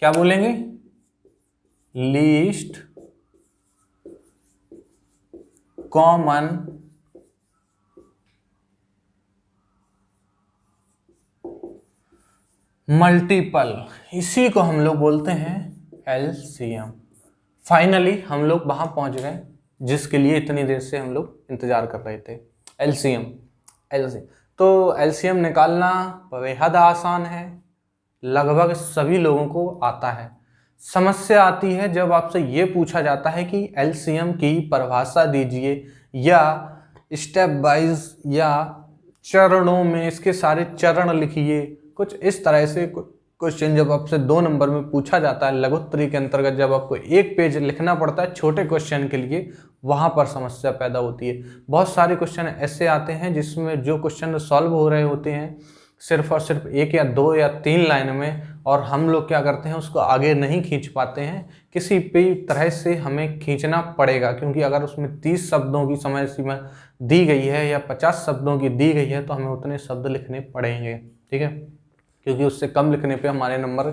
क्या बोलेंगे? Least common multiple, इसी को हम लोग बोलते हैं एलसीएम। फाइनली हम लोग वहां पहुंच गए जिसके लिए इतनी देर से हम लोग इंतजार कर रहे थे, एलसीएम। एलसीएम तो एलसीएम निकालना बेहद आसान है, लगभग सभी लोगों को आता है। समस्या आती है जब आपसे ये पूछा जाता है कि एलसीएम की परिभाषा दीजिए, या स्टेप वाइज या चरणों में इसके सारे चरण लिखिए, कुछ इस तरह से क्वेश्चन जब आपसे 2 नंबर में पूछा जाता है लघुत्तरी के अंतर्गत, जब आपको 1 पेज लिखना पड़ता है छोटे क्वेश्चन के लिए, वहां पर समस्या पैदा होती है। बहुत सारे क्वेश्चन ऐसे आते हैं जिसमें जो क्वेश्चन सॉल्व हो रहे होते हैं सिर्फ और सिर्फ 1 या 2 या 3 लाइन में, और हम लोग क्या करते हैं उसको आगे नहीं खींच पाते हैं। किसी भी तरह से हमें खींचना पड़ेगा, क्योंकि अगर उसमें 30 शब्दों की समय सीमा दी गई है या 50 शब्दों की दी गई है तो हमें उतने शब्द लिखने पड़ेंगे, ठीक है, क्योंकि उससे कम लिखने पे हमारे नंबर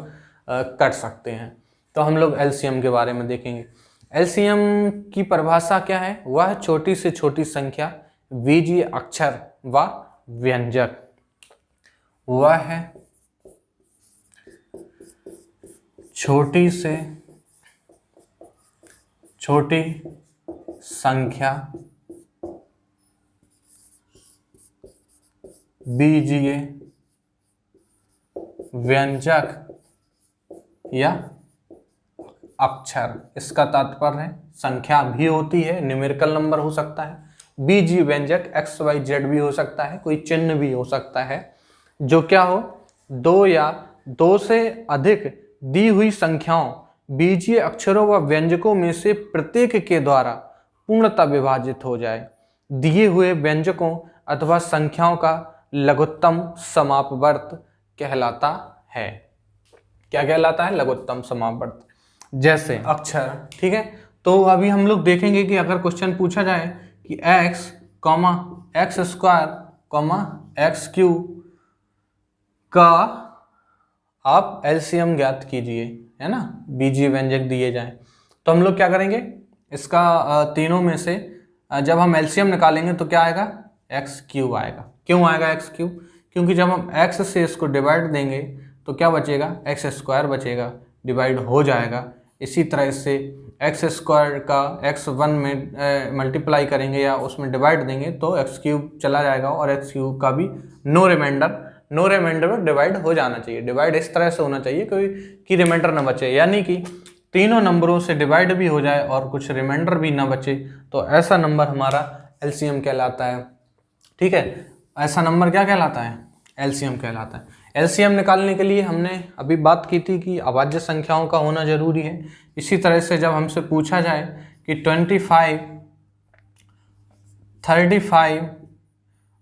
कट सकते हैं। तो हम लोग एलसीएम के बारे में देखेंगे। एलसीएम की परिभाषा क्या है? वह छोटी से छोटी संख्या, बीजीय अक्षर व व्यंजक, वह है छोटी से छोटी संख्या, बीजीय व्यंजक या अक्षर। इसका तात्पर्य है संख्या भी होती है, न्यूमेरिकल नंबर हो सकता है, बीजीय व्यंजक एक्स वाई जेड भी हो सकता है, कोई चिन्ह भी हो सकता है, जो क्या हो 2 या 2 से अधिक दी हुई संख्याओं, बीजीय अक्षरों व व्यंजकों में से प्रत्येक के द्वारा पूर्णतः विभाजित हो जाए। दिए हुए व्यंजकों अथवा संख्याओं का लघुत्तम समापवर्त कहलाता है। क्या कहलाता है? लघुत्तम समापवर्त। जैसे अक्षर, ठीक है। तो अभी हम लोग देखेंगे कि अगर क्वेश्चन पूछा जाए कि x, x square, x cube का आप एलसीएम ज्ञात कीजिए, है ना, बीजीय व्यंजक दिए जाएं, तो हम लोग क्या करेंगे? इसका तीनों में से जब हम एलसीएम निकालेंगे तो क्या आएगा? एक्स क्यूब आएगा। क्यों आएगा एक्स क्यूब? क्योंकि जब हम एक्स से इसको डिवाइड देंगे तो क्या बचेगा? एक्स स्क्वायर बचेगा, डिवाइड हो जाएगा। इसी तरह से एक्स स्क्वायर का x1 में मल्टीप्लाई करेंगे या उसमें डिवाइड देंगे तो एक्स क्यूब चला जाएगा, और एक्स क्यूब का भी नो रिमाइंडर में डिवाइड हो जाना चाहिए। डिवाइड इस तरह से होना चाहिए कोई कि रिमाइंडर ना बचे, यानी कि तीनों नंबरों से डिवाइड भी हो जाए और कुछ रिमाइंडर भी ना बचे, तो ऐसा नंबर हमारा एलसीएम कहलाता है, ठीक है। ऐसा नंबर क्या कहलाता है? एलसीएम कहलाता है। एलसीएम निकालने के लिए हमने अभी बात की थी कि अभाज्य संख्याओं का होना जरूरी है। इसी तरह से जब हमसे पूछा जाए कि 25, 35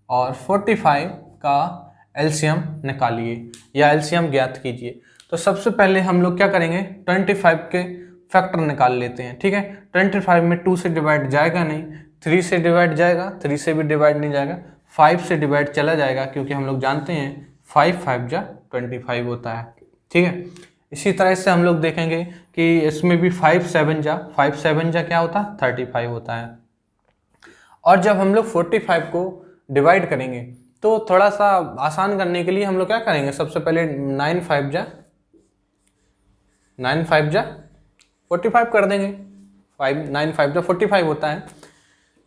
और 45 का एलसीएम निकालिए या एलसीएम ज्ञात कीजिए, तो सबसे पहले हम लोग क्या करेंगे? 25 के फैक्टर निकाल लेते हैं, ठीक है। 25 में 2 से डिवाइड जाएगा नहीं, 3 से डिवाइड जाएगा, 3 से भी डिवाइड नहीं जाएगा, 5 से डिवाइड चला जाएगा, क्योंकि हम लोग जानते हैं 5 5 जा 25 होता है, ठीक है। इसी तरह से हम लोग देखेंगे कि इसमें भी 5 7 जा क्या होता है? 35 होता है। और जब हम लोग 45 को डिवाइड करेंगे तो थोड़ा सा आसान करने के लिए हम लोग क्या करेंगे? सबसे पहले 9 5 जा 45 कर देंगे, 9 5 जा 45 होता है।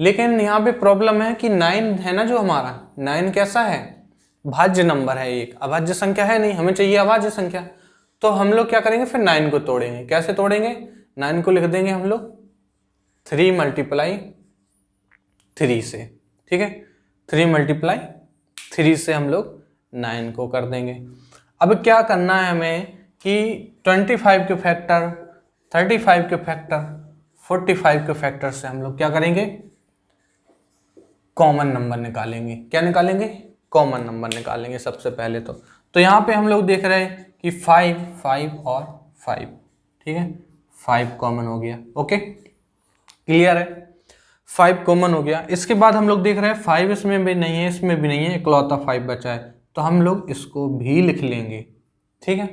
लेकिन यहाँ पे प्रॉब्लम है कि 9 है ना, जो हमारा 9 कैसा है? भाज्य नंबर है, एक अभाज्य संख्या है नहीं, हमें चाहिए अभाज्य संख्या। तो हम लोग क्या करेंगे? फिर 9 को तोड़ेंगे। कैसे तोड़ेंगे? 9 को लिख देंगे हम लोग 3 × 3 से, ठीक है। 3 × 3 से हम लोग 9 को कर देंगे। अब क्या करना है हमें कि 25 के फैक्टर, 35 के फैक्टर, 45 के फैक्टर से हम लोग क्या करेंगे? कॉमन नंबर निकालेंगे। क्या निकालेंगे? कॉमन नंबर निकालेंगे सबसे पहले। तो यहाँ पे हम लोग देख रहे हैं कि 5 5 और 5, ठीक है, 5 कॉमन हो गया। ओके, क्लियर है? 5 कॉमन हो गया। इसके बाद हम लोग देख रहे हैं 5 इसमें भी नहीं है, इसमें भी नहीं है, इकलौता 5 बचा है, तो हम लोग इसको भी लिख लेंगे, ठीक है।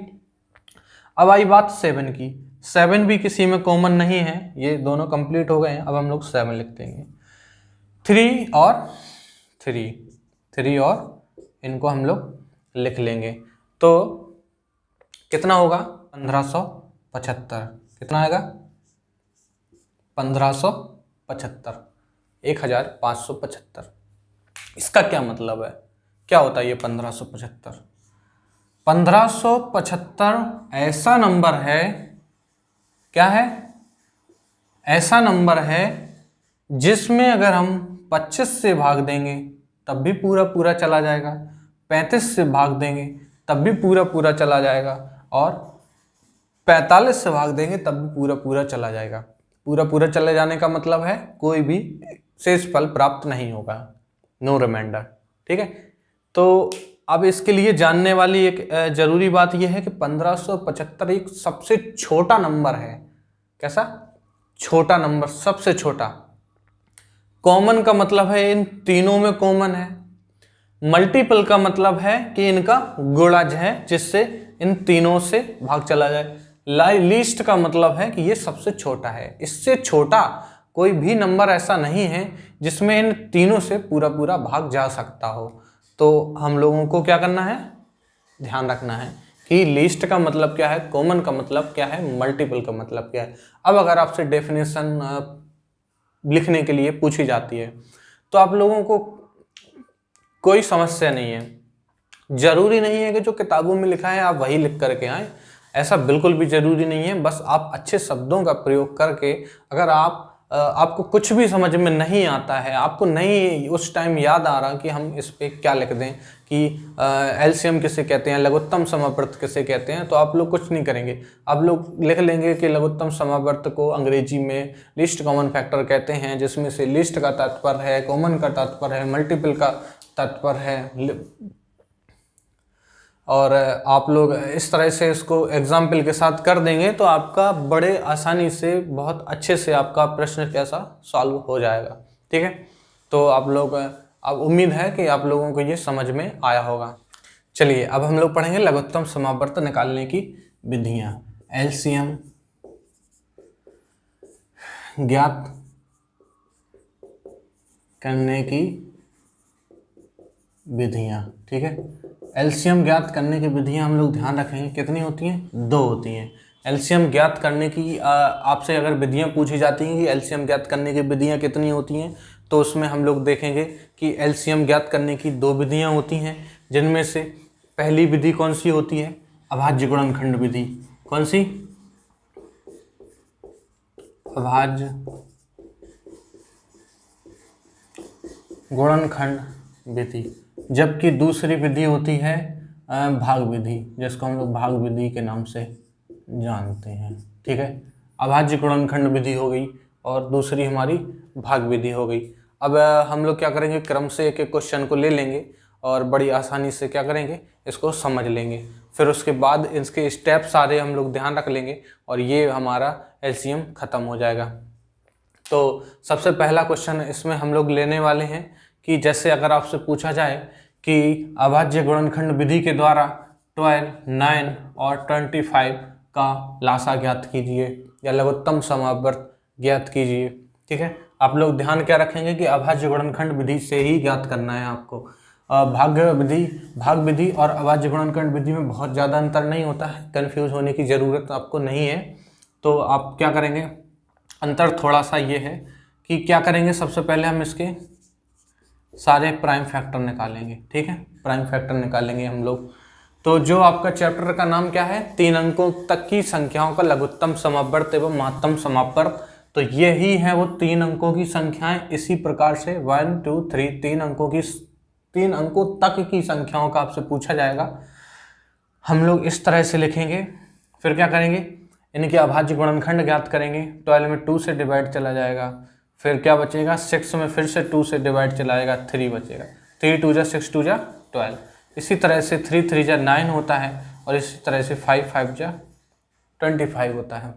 अब आई बात 7 की। 7 भी किसी में कॉमन नहीं है, ये दोनों कंप्लीट हो गए हैं। अब हम लोग 7 लिख देंगे। 3 और 3 और इनको हम लोग लिख लेंगे, तो कितना होगा 1575। कितना आएगा 1575, 1575। इसका क्या मतलब है, क्या होता है ये 1575? 1575 ऐसा नंबर है, क्या है, ऐसा नंबर है जिसमें अगर हम 25 से भाग देंगे तब भी पूरा पूरा चला जाएगा, 35 से भाग देंगे तब भी पूरा पूरा चला जाएगा, और 45 से भाग देंगे तब भी पूरा पूरा चला जाएगा। पूरा पूरा चले जाने का मतलब है कोई भी शेष फल प्राप्त नहीं होगा, नो रिमाइंडर। ठीक है, तो अब इसके लिए जानने वाली एक जरूरी बात यह है कि 1575 एक सबसे छोटा नंबर है। कैसा छोटा नंबर? सबसे छोटा। कॉमन का मतलब है इन तीनों में कॉमन है, मल्टीपल का मतलब है कि इनका गुणज है जिससे इन तीनों से भाग चला जाए, लीस्ट का मतलब है कि ये सबसे छोटा है। इससे छोटा कोई भी नंबर ऐसा नहीं है जिसमें इन तीनों से पूरा पूरा भाग जा सकता हो। तो हम लोगों को क्या करना है, ध्यान रखना है कि लीस्ट का मतलब क्या है, कॉमन का मतलब क्या है, मल्टीपल का मतलब क्या है। अब अगर आपसे डेफिनेशन लिखने के लिए पूछी जाती है तो आप लोगों को कोई समस्या नहीं है, जरूरी नहीं है कि जो किताबों में लिखा है आप वही लिख करके आए, ऐसा बिल्कुल भी जरूरी नहीं है। बस आप अच्छे शब्दों का प्रयोग करके, अगर आपको कुछ भी समझ में नहीं आता है, आपको नहीं उस टाइम याद आ रहा कि हम इस पे क्या लिख दें कि एलसीएम किसे कहते हैं, लघुत्तम समावर्त किसे कहते हैं, तो आप लोग कुछ नहीं करेंगे, आप लोग लिख लेंगे कि लघुत्तम समावर्त को अंग्रेजी में लीस्ट कॉमन फैक्टर कहते हैं, जिसमें से लीस्ट का तात्पर्य है, कॉमन का तात्पर्य है, मल्टीपल का तात्पर्य है। और आप लोग इस तरह से इसको एग्जाम्पल के साथ कर देंगे तो आपका बड़े आसानी से, बहुत अच्छे से आपका प्रश्न कैसा सॉल्व हो जाएगा। ठीक है, तो आप लोग, अब उम्मीद है कि आप लोगों को ये समझ में आया होगा। चलिए अब हम लोग पढ़ेंगे लघुत्तम समावर्त निकालने की विधियां। एलसीएम ज्ञात करने की विधियां। ठीक है, एलसीएम ज्ञात करने की विधियां हम लोग ध्यान रखेंगे कितनी होती हैं, 2 होती हैं। एलसीएम ज्ञात करने की आपसे अगर विधियां पूछी जाती हैं कि एलसीएम ज्ञात करने की विधियां कितनी होती हैं, तो उसमें हम लोग देखेंगे कि एलसीएम ज्ञात करने की 2 विधियां होती हैं, जिनमें से पहली विधि कौन सी होती है, अभाज्य गुणनखंड विधि। कौन सी? अभाज्य गुणनखंड विधि। जबकि दूसरी विधि होती है भाग विधि, जिसको हम लोग भाग विधि के नाम से जानते हैं। ठीक है, अभाज्य गुणनखंड विधि हो गई और दूसरी हमारी भाग विधि हो गई। अब हम लोग क्या करेंगे, क्रम से एक एक क्वेश्चन को ले लेंगे और बड़ी आसानी से क्या करेंगे, इसको समझ लेंगे। फिर उसके बाद इसके स्टेप सारे हम लोग ध्यान रख लेंगे और ये हमारा एलसीएम खत्म हो जाएगा। तो सबसे पहला क्वेश्चन इसमें हम लोग लेने वाले हैं कि जैसे अगर आपसे पूछा जाए कि अभाज्य गुणनखंड विधि के द्वारा 12, 9 और 25 का लासा ज्ञात कीजिए या लघुत्तम समावर्त ज्ञात कीजिए। ठीक है, आप लोग ध्यान क्या रखेंगे कि अभाज्य गुणनखंड विधि से ही ज्ञात करना है आपको। भाग विधि और अभाज्य गुणनखंड विधि में बहुत ज़्यादा अंतर नहीं होता है, कन्फ्यूज होने की ज़रूरत आपको नहीं है। तो आप क्या करेंगे, अंतर थोड़ा सा ये है कि क्या करेंगे, सबसे पहले हम इसके सारे प्राइम फैक्टर निकालेंगे। ठीक है, प्राइम फैक्टर निकालेंगे हम लोग। तो जो आपका चैप्टर का नाम क्या है, 3 अंकों तक की संख्याओं का लघुत्तम समावर्त एवं महत्तम समावर्त। तो यही है वो 3 अंकों की संख्याएं। इसी प्रकार से 1, 2, 3 3 अंकों तक की संख्याओं का आपसे पूछा जाएगा, हम लोग इस तरह से लिखेंगे। फिर क्या करेंगे, इनके अभाज्य गुणनखंड ज्ञात करेंगे। 12 में 2 से डिवाइड चला जाएगा, फिर क्या बचेगा, 6 में फिर से 2 से डिवाइड चला जाएगा, 3 बचेगा। 3 2 जा 6 2 जा 12। इसी तरह से 3 3 जा 9 होता है और इसी तरह से 5 5 जा 25 होता है।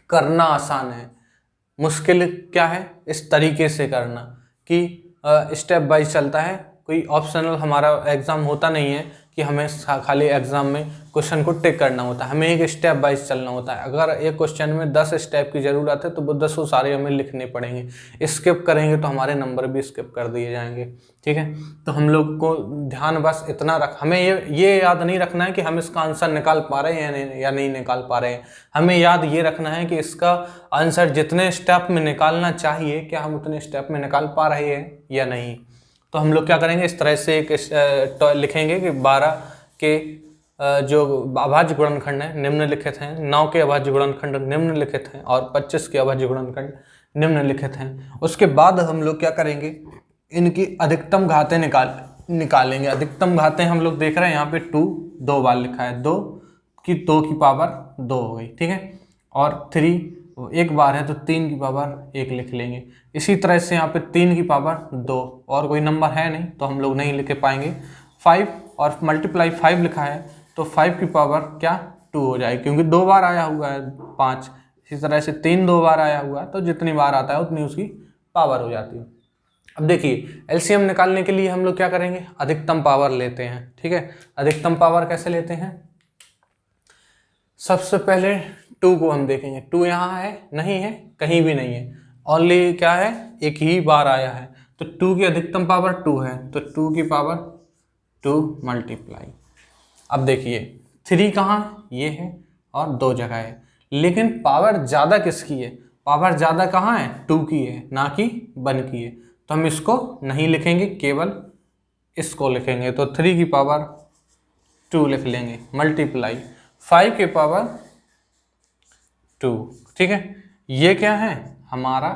करना आसान है, मुश्किल क्या है, इस तरीके से करना कि स्टेप बाइज चलता है। कोई ऑप्शनल हमारा एग्ज़ाम होता नहीं है कि हमें खाली एग्ज़ाम में क्वेश्चन को टिक करना होता है, हमें एक स्टेप वाइज चलना होता है। अगर एक क्वेश्चन में 10 स्टेप की ज़रूरत है तो वो 10 सारे हमें लिखने पड़ेंगे। स्किप करेंगे तो हमारे नंबर भी स्किप कर दिए जाएंगे, ठीक है। तो हम लोग को ध्यान बस इतना हमें ये याद नहीं रखना है कि हम इसका आंसर निकाल पा रहे हैं या नहीं निकाल पा रहे हैं। हमें याद ये रखना है कि इसका आंसर जितने स्टेप में निकालना चाहिए क्या हम उतने स्टेप में निकाल पा रहे हैं या नहीं। तो हम लोग क्या करेंगे, इस तरह से एक लिखेंगे कि 12 के जो अभाज्य गुणनखंड है निम्नलिखित हैं, 9 के अभाज्य गुणनखंड निम्नलिखित हैं और 25 के अभाज्य गुणनखंड निम्नलिखित हैं। उसके बाद हम लोग क्या करेंगे, इनकी अधिकतम घातें निकालेंगे। अधिकतम घातें हम लोग देख रहे हैं यहाँ पे 2 2 बार लिखा है, 2 की पावर 2 हो गई, ठीक है। और 3 एक बार है तो 3 की पावर 1 लिख लेंगे। इसी तरह से यहाँ पे 3 की पावर 2 और कोई नंबर है नहीं तो हम लोग नहीं लिख पाएंगे। 5 और मल्टीप्लाई 5 लिखा है तो 5 की पावर क्या 2 हो जाएगी, क्योंकि 2 बार आया हुआ है 5। इसी तरह से 3 2 बार आया हुआ है तो जितनी बार आता है उतनी उसकी पावर हो जाती है। अब देखिए एलसीएम निकालने के लिए हम लोग क्या करेंगे, अधिकतम पावर लेते हैं, ठीक है। अधिकतम पावर कैसे लेते हैं, सबसे पहले 2 को हम देखेंगे। 2 यहाँ है नहीं है, कहीं भी नहीं है, ओनली क्या है एक ही बार आया है। तो 2 की अधिकतम पावर 2 है तो 2 की पावर 2 मल्टीप्लाई। अब देखिए 3 कहाँ ये है और 2 जगह है, लेकिन पावर ज़्यादा किसकी है, पावर ज़्यादा कहाँ है 2 की है ना कि 1 की है। तो हम इसको नहीं लिखेंगे, केवल इसको लिखेंगे। तो 3 की पावर 2 लिख लेंगे मल्टीप्लाई 5 के पावर 2, ठीक है। ये क्या है हमारा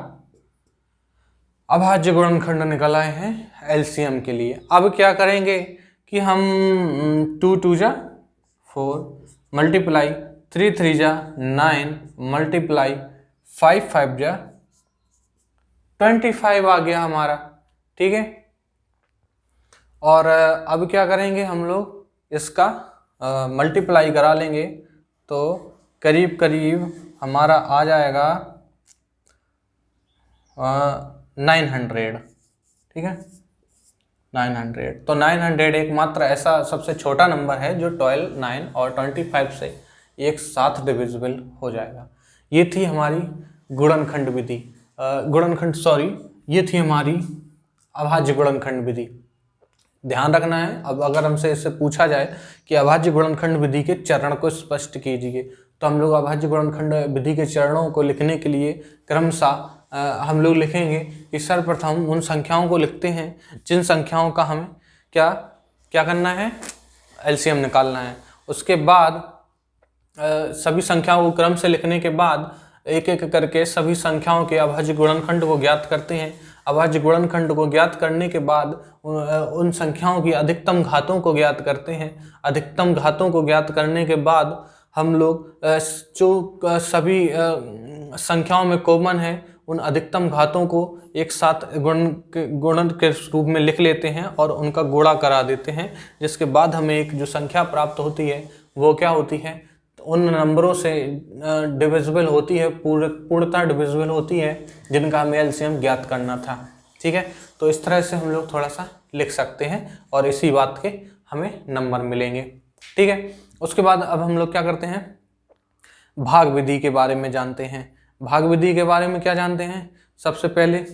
अभाज्य गुणनखंड निकल आए हैं एलसीएम के लिए। अब क्या करेंगे कि हम 2 2 जा 4 मल्टीप्लाई 3 3 जा 9 मल्टीप्लाई 5 5 जा 25 आ गया हमारा, ठीक है। और अब क्या करेंगे हम लोग इसका मल्टीप्लाई करा लेंगे तो करीब करीब हमारा आ जाएगा 900, ठीक है 900। तो 900 एकमात्र ऐसा सबसे छोटा नंबर है जो 12, 9 और 25 से एक साथ डिविजिबल हो जाएगा। ये थी हमारी गुणनखंड विधि, ये थी हमारी अभाज्य गुणनखंड विधि। ध्यान रखना है, अब अगर हमसे इससे पूछा जाए कि अभाज्य गुणनखंड विधि के चरण को स्पष्ट कीजिए तो हम लोग अभाज्य गुणनखंड विधि के चरणों को लिखने के लिए क्रमशः हम लोग लिखेंगे कि सर्वप्रथम उन संख्याओं को लिखते हैं जिन संख्याओं का हमें क्या करना है, एलसीएम निकालना है। उसके बाद सभी संख्याओं को क्रम से लिखने के बाद एक एक करके सभी संख्याओं के अभाज्य गुणनखंड को ज्ञात करते हैं। अभाज्य गुणनखंड को ज्ञात करने के बाद उन संख्याओं की अधिकतम घातों को ज्ञात करते हैं। अधिकतम घातों को ज्ञात करने के बाद हम लोग जो सभी संख्याओं में कॉमन है उन अधिकतम घातों को एक साथ गुणन के रूप में लिख लेते हैं और उनका गुणा करा देते हैं, जिसके बाद हमें एक जो संख्या प्राप्त होती है वो क्या होती है, उन नंबरों से डिविजिबल होती है, पूर्णतः डिविजिबल होती है जिनका हमें एलसीएम ज्ञात करना था, ठीक है। तो इस तरह से हम लोग थोड़ा सा लिख सकते हैं और इसी बात के हमें नंबर मिलेंगे, ठीक है। उसके बाद अब हम लोग क्या करते हैं, भाग विधि के बारे में जानते हैं। भाग विधि के बारे में क्या जानते हैं, सबसे पहले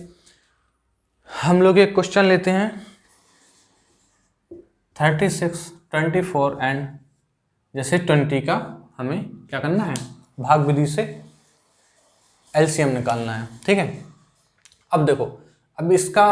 हम लोग एक क्वेश्चन लेते हैं 36, 24 एंड जैसे 20 का हमें क्या करना है, भाग विधि से एलसीएम निकालना है, ठीक है। अब देखो, अब इसका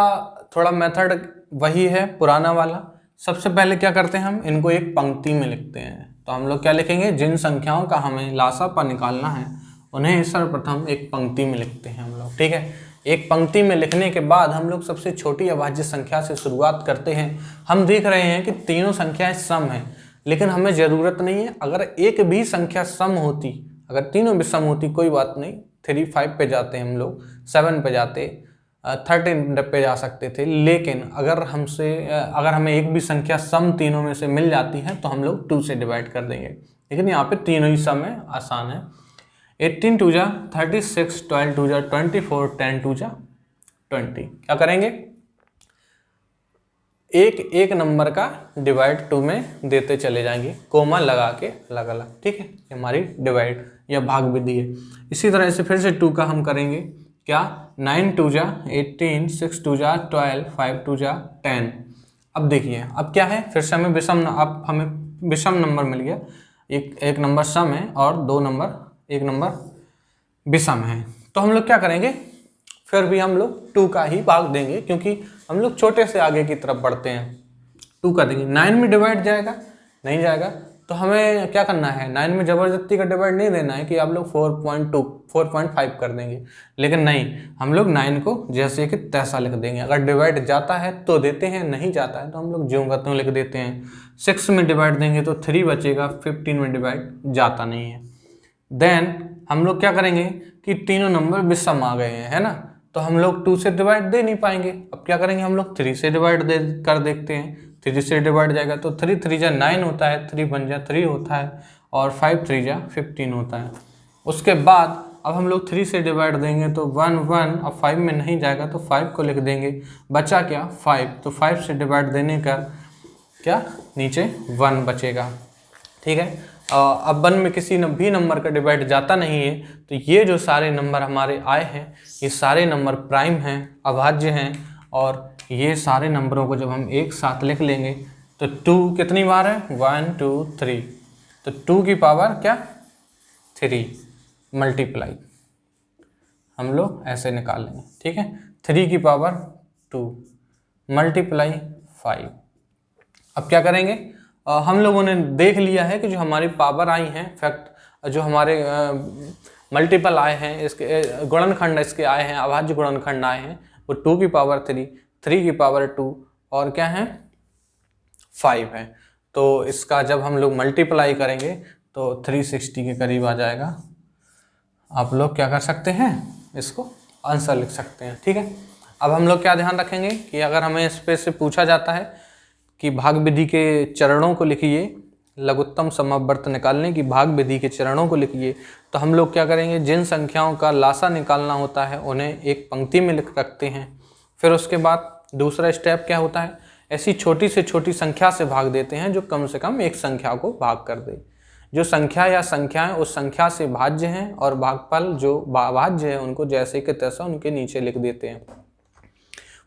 थोड़ा मेथड वही है पुराना वाला। सबसे पहले क्या करते हैं, हम इनको एक पंक्ति में लिखते हैं। तो हम लोग क्या लिखेंगे, जिन संख्याओं का हमें लासापा निकालना है उन्हें सर्वप्रथम एक पंक्ति में लिखते हैं हम लोग, ठीक है। एक पंक्ति में लिखने के बाद हम लोग सबसे छोटी अभाज्य संख्या से शुरुआत करते हैं। हम देख रहे हैं कि तीनों संख्याएं सम हैं, लेकिन हमें ज़रूरत नहीं है। अगर एक भी संख्या सम होती, अगर तीनों भी सम होती कोई बात नहीं, 3 5 पे जाते हम लोग, 7 पे जाते, 13 पे जा सकते थे। लेकिन अगर हमें एक भी संख्या सम तीनों में से मिल जाती है तो हम लोग 2 से डिवाइड कर देंगे। लेकिन यहाँ पे तीनों ही सम है, आसान है। 18 2 जा 36, 12 2 जा 24, 10 2 जा 20। क्या करेंगे, एक एक नंबर का डिवाइड 2 में देते चले जाएंगे, कोमा लगा के अलग अलग, ठीक है। ये हमारी डिवाइड या भाग विधि है। इसी तरह से फिर से 2 का हम करेंगे क्या, 9 2 जा 18, 6 2 जा 12, 5 2 जा 10। अब देखिए अब क्या है, फिर से हमें विषम नंबर मिल गया, एक नंबर सम है और एक नंबर विषम है। तो हम लोग क्या करेंगे, फिर भी हम लोग 2 का ही भाग देंगे, क्योंकि हम लोग छोटे से आगे की तरफ बढ़ते हैं। 2 का देंगे, 9 में डिवाइड जाएगा, नहीं जाएगा, तो हमें क्या करना है, 9 में जबरदस्ती का डिवाइड नहीं देना है कि आप लोग 4.5 कर देंगे, लेकिन नहीं, हम लोग 9 को जैसे कि तैसा लिख देंगे। अगर डिवाइड जाता है तो देते हैं, नहीं जाता है तो हम लोग ज्यों का त्यों लिख देते हैं। 6 में डिवाइड देंगे तो 3 बचेगा, 15 में डिवाइड जाता नहीं है। देन हम लोग क्या करेंगे कि तीनों नंबर विषम आ गए हैं, है ना, तो हम लोग 2 से डिवाइड दे नहीं पाएंगे। अब क्या करेंगे, हम लोग 3 से डिवाइड कर देखते हैं। 3 से डिवाइड जाएगा तो 3 3 जा 9 होता है, 3 1 जा 3 होता है, और 5 3 जा 15 होता है। उसके बाद अब हम लोग 3 से डिवाइड देंगे तो 1 1, अब 5 में नहीं जाएगा तो 5 को लिख देंगे, बचा क्या 5, तो 5 से डिवाइड देने का क्या नीचे 1 बचेगा, ठीक है। अब 1 में किसी भी नंबर का डिवाइड जाता नहीं है, तो ये जो सारे नंबर हमारे आए हैं ये सारे नंबर प्राइम हैं, अभाज्य हैं, और ये सारे नंबरों को जब हम एक साथ लिख लेंगे तो 2 कितनी बार है, 1 2 3, तो 2 की पावर क्या 3 मल्टीप्लाई हम लोग ऐसे निकाल लेंगे, ठीक है। 3 की पावर 2 मल्टीप्लाई 5। अब क्या करेंगे, हम लोगों ने देख लिया है कि जो हमारी पावर आई हैं, फैक्ट जो हमारे मल्टीपल आए हैं, इसके गुणनखंड इसके आए हैं, अभाज्य गुणनखंड आए हैं, वो 2 की पावर 3, 3 की पावर 2 और क्या है 5 है। तो इसका जब हम लोग मल्टीप्लाई करेंगे तो 360 के करीब आ जाएगा। आप लोग क्या कर सकते हैं, इसको आंसर लिख सकते हैं, ठीक है। अब हम लोग क्या ध्यान रखेंगे कि अगर हमें इस पे से पूछा जाता है कि भाग विधि के चरणों को लिखिए, लघुत्तम समावर्त निकालने की भाग विधि के चरणों को लिखिए, तो हम लोग क्या करेंगे, जिन संख्याओं का लासा निकालना होता है उन्हें एक पंक्ति में लिख रखते हैं। फिर उसके बाद दूसरा स्टेप क्या होता है, ऐसी छोटी से छोटी संख्या से भाग देते हैं जो कम से कम एक संख्या को भाग कर दे। जो संख्या या संख्याएं उस संख्या से भाज्य हैं और भागफल जो भाज्य है उनको जैसे कि तैसा उनके नीचे लिख देते हैं।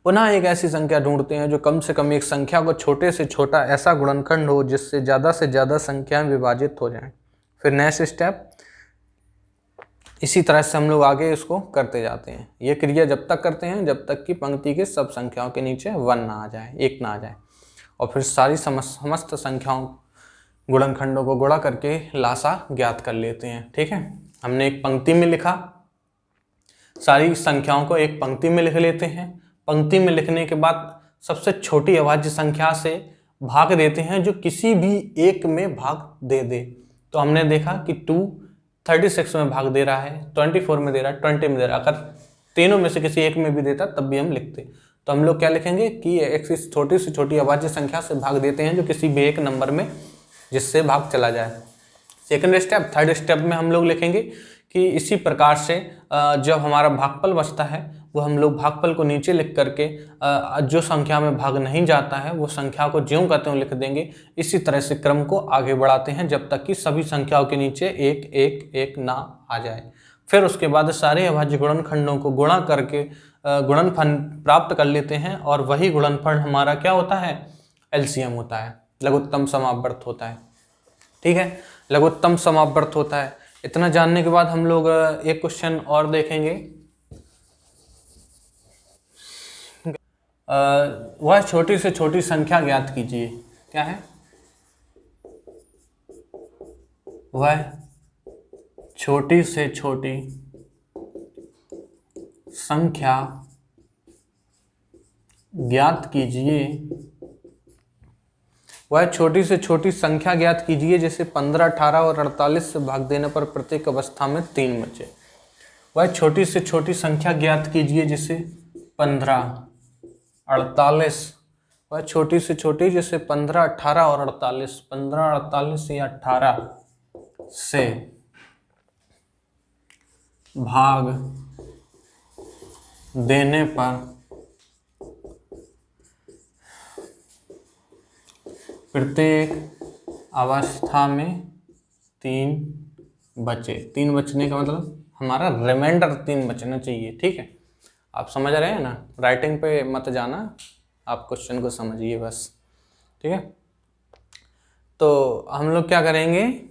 पुनः एक ऐसी संख्या ढूंढते हैं जो कम से कम एक संख्या को छोटे से छोटा ऐसा गुणनखंड हो जिससे ज़्यादा संख्याएं विभाजित हो जाएं। फिर नेक्स्ट स्टेप इसी तरह से हम लोग आगे इसको करते जाते हैं। ये क्रिया जब तक करते हैं जब तक कि पंक्ति के सब संख्याओं के नीचे 1 ना आ जाए, 1 ना आ जाए, और फिर सारी समस्त संख्याओं गुणनखंडों को गुणा करके लासा ज्ञात कर लेते हैं, ठीक है। हमने एक पंक्ति में लिखा, सारी संख्याओं को एक पंक्ति में लिख लेते हैं। पंक्ति में लिखने के बाद सबसे छोटी अभाज्य संख्या से भाग देते हैं जो किसी भी एक में भाग दे दे। तो हमने देखा कि 2 36 में भाग दे रहा है, 24 में दे रहा है, 20 में दे रहा है। अगर तीनों में से किसी एक में भी देता तब भी हम लिखते। तो हम लोग क्या लिखेंगे कि एक छोटी से छोटी अभाज्य संख्या से भाग देते हैं जो किसी भी एक नंबर में जिससे भाग चला जाए। सेकंड स्टेप, थर्ड स्टेप में हम लोग लिखेंगे कि इसी प्रकार से जब हमारा भागफल बचता है वो हम लोग भागफल को नीचे लिख करके जो संख्या में भाग नहीं जाता है वो संख्या को ज्यों का त्यों लिख देंगे। इसी तरह से क्रम को आगे बढ़ाते हैं जब तक कि सभी संख्याओं के नीचे 1 1 1 ना आ जाए। फिर उसके बाद सारे अभाज्य गुणनखंडों को गुणा करके गुणनफल प्राप्त कर लेते हैं और वही गुणनफल हमारा क्या होता है, एलसीएम होता है, लघुत्तम समावर्त होता है, ठीक है, लघुत्तम समावर्त होता है। इतना जानने के बाद हम लोग एक क्वेश्चन और देखेंगे। वह छोटी से छोटी संख्या ज्ञात कीजिए। क्या है, वह छोटी से छोटी संख्या ज्ञात कीजिए। वह छोटी से छोटी संख्या ज्ञात कीजिए जिसे 15, 18 और 48 से भाग देने पर प्रत्येक अवस्था में 3 बचे। वह छोटी से छोटी संख्या ज्ञात कीजिए जिसे 15, 48, वह छोटी से छोटी जिसे 15, 18 और 48, 15, 48 या 18 से भाग देने पर प्रत्येक अवस्था में 3 बचे। 3 बचने का मतलब हमारा रिमाइंडर 3 बचना चाहिए। ठीक है, आप समझ रहे हैं ना, राइटिंग पे मत जाना, आप क्वेश्चन को समझिए बस। ठीक है, तो हम लोग क्या करेंगे,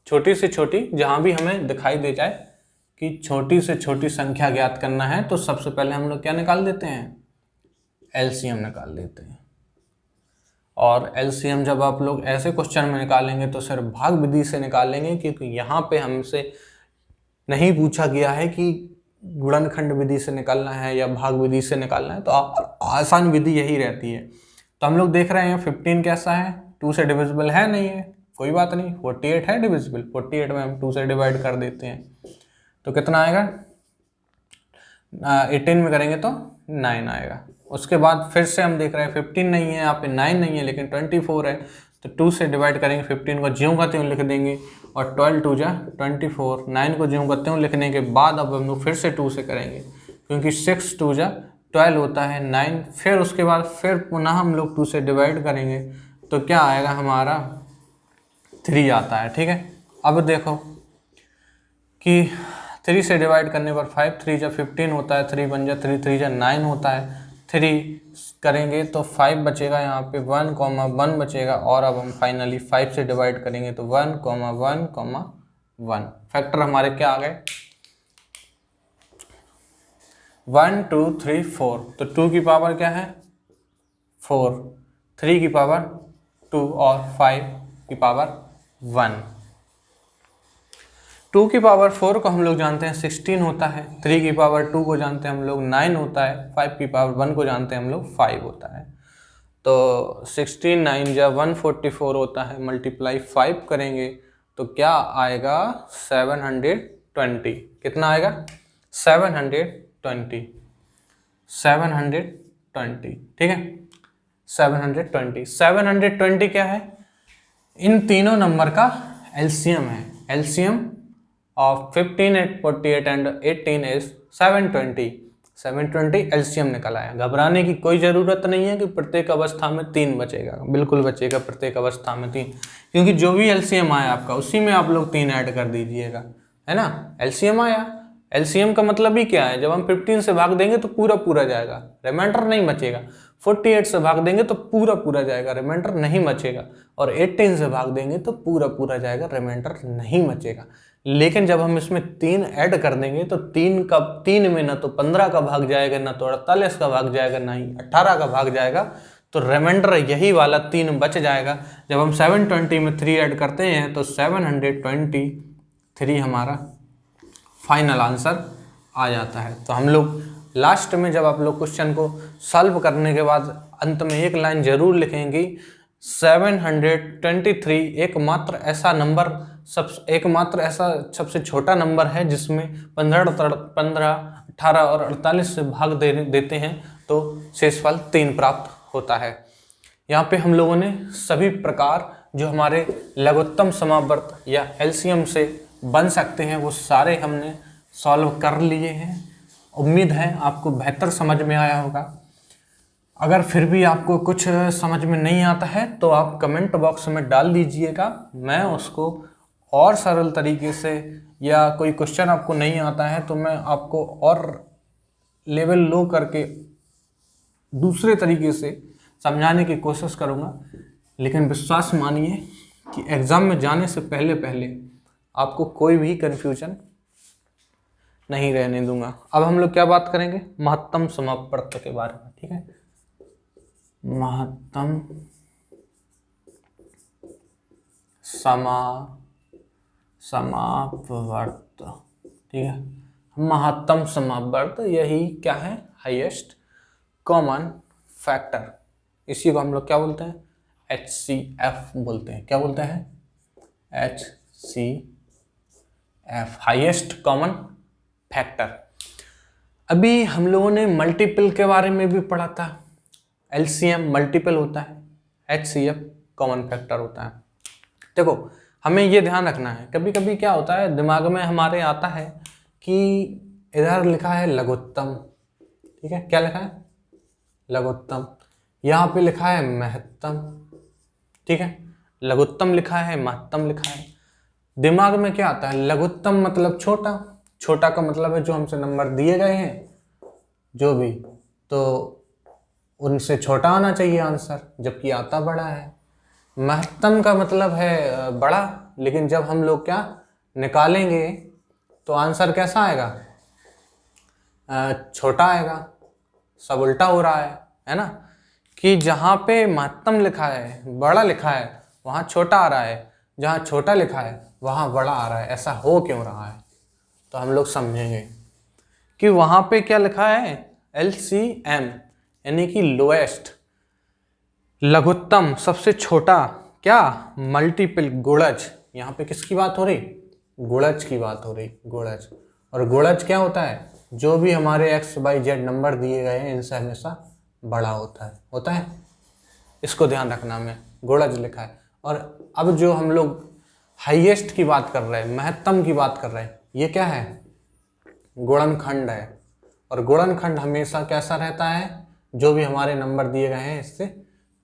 छोटी से छोटी जहाँ भी हमें दिखाई दे जाए कि छोटी से छोटी संख्या ज्ञात करना है, तो सबसे पहले हम लोग क्या निकाल देते हैं, एलसीएम निकाल देते हैं। और एलसीएम जब आप लोग ऐसे क्वेश्चन में निकालेंगे तो सिर्फ भाग विधि से निकालेंगे, क्योंकि यहाँ पे हमसे नहीं पूछा गया है कि गुणनखंड विधि से निकालना है या भाग विधि से निकालना है, तो आसान विधि यही रहती है। तो हम लोग देख रहे हैं 15 कैसा है, 2 से डिविजिबल है नहीं है, कोई बात नहीं, 48 है डिविजिबल, 48 में हम 2 से डिवाइड कर देते हैं तो कितना आएगा, 18 में करेंगे तो 9 आएगा। उसके बाद फिर से हम देख रहे हैं 15 नहीं है यहाँ पे, 9 नहीं है, लेकिन 24 है, तो 2 से डिवाइड करेंगे, 15 को ज्यों का त्यों लिख देंगे, और 12 2 जा 24, 9 को ज्यों का त्यों लिखने के बाद अब हम लोग फिर से 2 से करेंगे, क्योंकि 6 2 जा 12 होता है, 9, फिर उसके बाद फिर पुनः हम लोग 2 से डिवाइड करेंगे तो क्या आएगा हमारा 3 आता है। ठीक है, अब देखो कि 3 से डिवाइड करने पर 5 3 जा 15 होता है, 3 1 जा 3 3 जा 9 होता है, 3 करेंगे तो 5 बचेगा, यहाँ पे 1 1 बचेगा, और अब हम फाइनली 5 से डिवाइड करेंगे तो 1 1 1 फैक्टर हमारे क्या आ गए, 1 2 3 4, तो 2 की पावर क्या है 4, 3 की पावर 2 और 5 की पावर 1। 2 की पावर 4 को हम लोग जानते हैं 16 होता है, 3 की पावर 2 को जानते हैं हम लोग 9 होता है, 5 की पावर 1 को जानते हैं हम लोग 5 होता है। तो 16 9 जा 144 होता है, मल्टीप्लाई 5 करेंगे तो क्या आएगा 720, कितना आएगा 720, 720। ठीक है, 720 क्या है, इन तीनों नंबर का एलसीएम है। LCM of 15 48 and 18 is 720। 720 LCM निकल आया। घबराने की कोई ज़रूरत नहीं है कि प्रत्येक अवस्था में 3 बचेगा, बिल्कुल बचेगा प्रत्येक अवस्था में 3, क्योंकि जो भी एलसीएम आया आपका उसी में आप लोग 3 ऐड कर दीजिएगा, है ना। एलसीएम आया, एलसीएम का मतलब ही क्या है, जब हम 15 से भाग देंगे तो पूरा पूरा जाएगा, रिमाइंडर नहीं बचेगा। 48 से भाग देंगे तो पूरा पूरा जाएगा, रिमाइंडर नहीं बचेगा, और 18 से भाग देंगे तो पूरा पूरा जाएगा, रिमाइंडर नहीं बचेगा। लेकिन जब हम इसमें 3 ऐड कर देंगे तो 3 में ना तो 15 का भाग जाएगा, ना तो 48 का भाग जाएगा, ना ही 18 का भाग जाएगा, तो रिमाइंडर यही वाला 3 बच जाएगा। जब हम 720 में 3 ऐड करते हैं तो 723 हमारा फाइनल आंसर आ जाता है। तो हम लोग लास्ट में जब आप लोग क्वेश्चन को सॉल्व करने के बाद अंत में एक लाइन जरूर लिखेंगे, 723 एकमात्र ऐसा नंबर, एकमात्र ऐसा सबसे छोटा नंबर है जिसमें 15, 18 और 48 से भाग देते हैं तो शेषफल 3 प्राप्त होता है। यहाँ पे हम लोगों ने सभी प्रकार जो हमारे लघुत्तम समावर्त या एलसीएम से बन सकते हैं वो सारे हमने सॉल्व कर लिए हैं। उम्मीद है आपको बेहतर समझ में आया होगा। अगर फिर भी आपको कुछ समझ में नहीं आता है तो आप कमेंट बॉक्स में डाल दीजिएगा, मैं उसको और सरल तरीके से, या कोई क्वेश्चन आपको नहीं आता है तो मैं आपको और लेवल लो करके दूसरे तरीके से समझाने की कोशिश करूँगा। लेकिन विश्वास मानिए कि एग्ज़ाम में जाने से पहले पहले आपको कोई भी कन्फ्यूजन नहीं रहने दूंगा। अब हम लोग क्या बात करेंगे, महत्तम समापवर्त के बारे में। ठीक है, महत्तम समापवर्त। ठीक है, महत्तम समापवर्त यही क्या है, हाईएस्ट कॉमन फैक्टर। इसी को हम लोग क्या बोलते हैं, HCF बोलते हैं। क्या बोलते हैं, HCF, हाईएस्ट कॉमन फैक्टर। अभी हम लोगों ने मल्टीपल के बारे में भी पढ़ा था। एलसीएम मल्टीपल होता है, HCF कॉमन फैक्टर होता है। देखो हमें ये ध्यान रखना है, कभी कभी क्या होता है दिमाग में हमारे आता है कि इधर लिखा है लघुत्तम, ठीक है, क्या लिखा है लघुत्तम, यहाँ पे लिखा है महत्तम, ठीक है, लघुत्तम लिखा है, महत्तम लिखा है। दिमाग में क्या आता है, लघुत्तम मतलब छोटा, छोटा का मतलब है जो हमसे नंबर दिए गए हैं जो भी, तो उनसे छोटा आना चाहिए आंसर, जबकि आता बड़ा है। महत्तम का मतलब है बड़ा, लेकिन जब हम लोग क्या निकालेंगे तो आंसर कैसा आएगा, छोटा आएगा। सब उल्टा हो रहा है ना, कि जहाँ पे महत्तम लिखा है, बड़ा लिखा है, वहाँ छोटा आ रहा है, जहाँ छोटा लिखा है वहाँ बड़ा आ रहा है। ऐसा हो क्यों रहा है, तो हम लोग समझेंगे कि वहाँ पे क्या लिखा है, LCM यानी कि लोएस्ट, लघुत्तम सबसे छोटा, क्या मल्टीपल गुणज। यहाँ पे किसकी बात हो रही, गुणज की बात हो रही, गुणज। और गुणज क्या होता है, जो भी हमारे XYZ नंबर दिए गए हैं इनसे हमेशा बड़ा होता है। इसको ध्यान रखना, में गुणज लिखा है। और अब जो हम लोग हाईएस्ट की बात कर रहे हैं, महत्तम की बात कर रहे हैं, ये क्या है, गुणनखंड है। और गुणनखंड हमेशा कैसा रहता है, जो भी हमारे नंबर दिए गए हैं इससे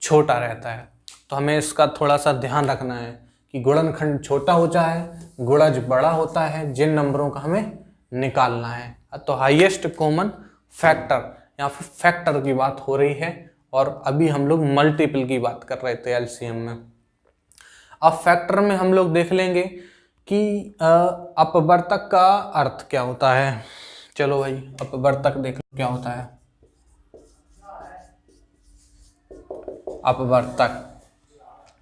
छोटा रहता है। तो हमें इसका थोड़ा सा ध्यान रखना है कि गुणनखंड छोटा होता है, गुणज बड़ा होता है, जिन नंबरों का हमें निकालना है। तो हाईएस्ट कॉमन फैक्टर, यहाँ फिर फैक्टर की बात हो रही है, और अभी हम लोग मल्टीपल की बात कर रहे थे LCM में। अब फैक्टर में हम लोग देख लेंगे कि अपवर्तक का अर्थ क्या होता है। चलो भाई, अपवर्तक देख लो क्या होता है।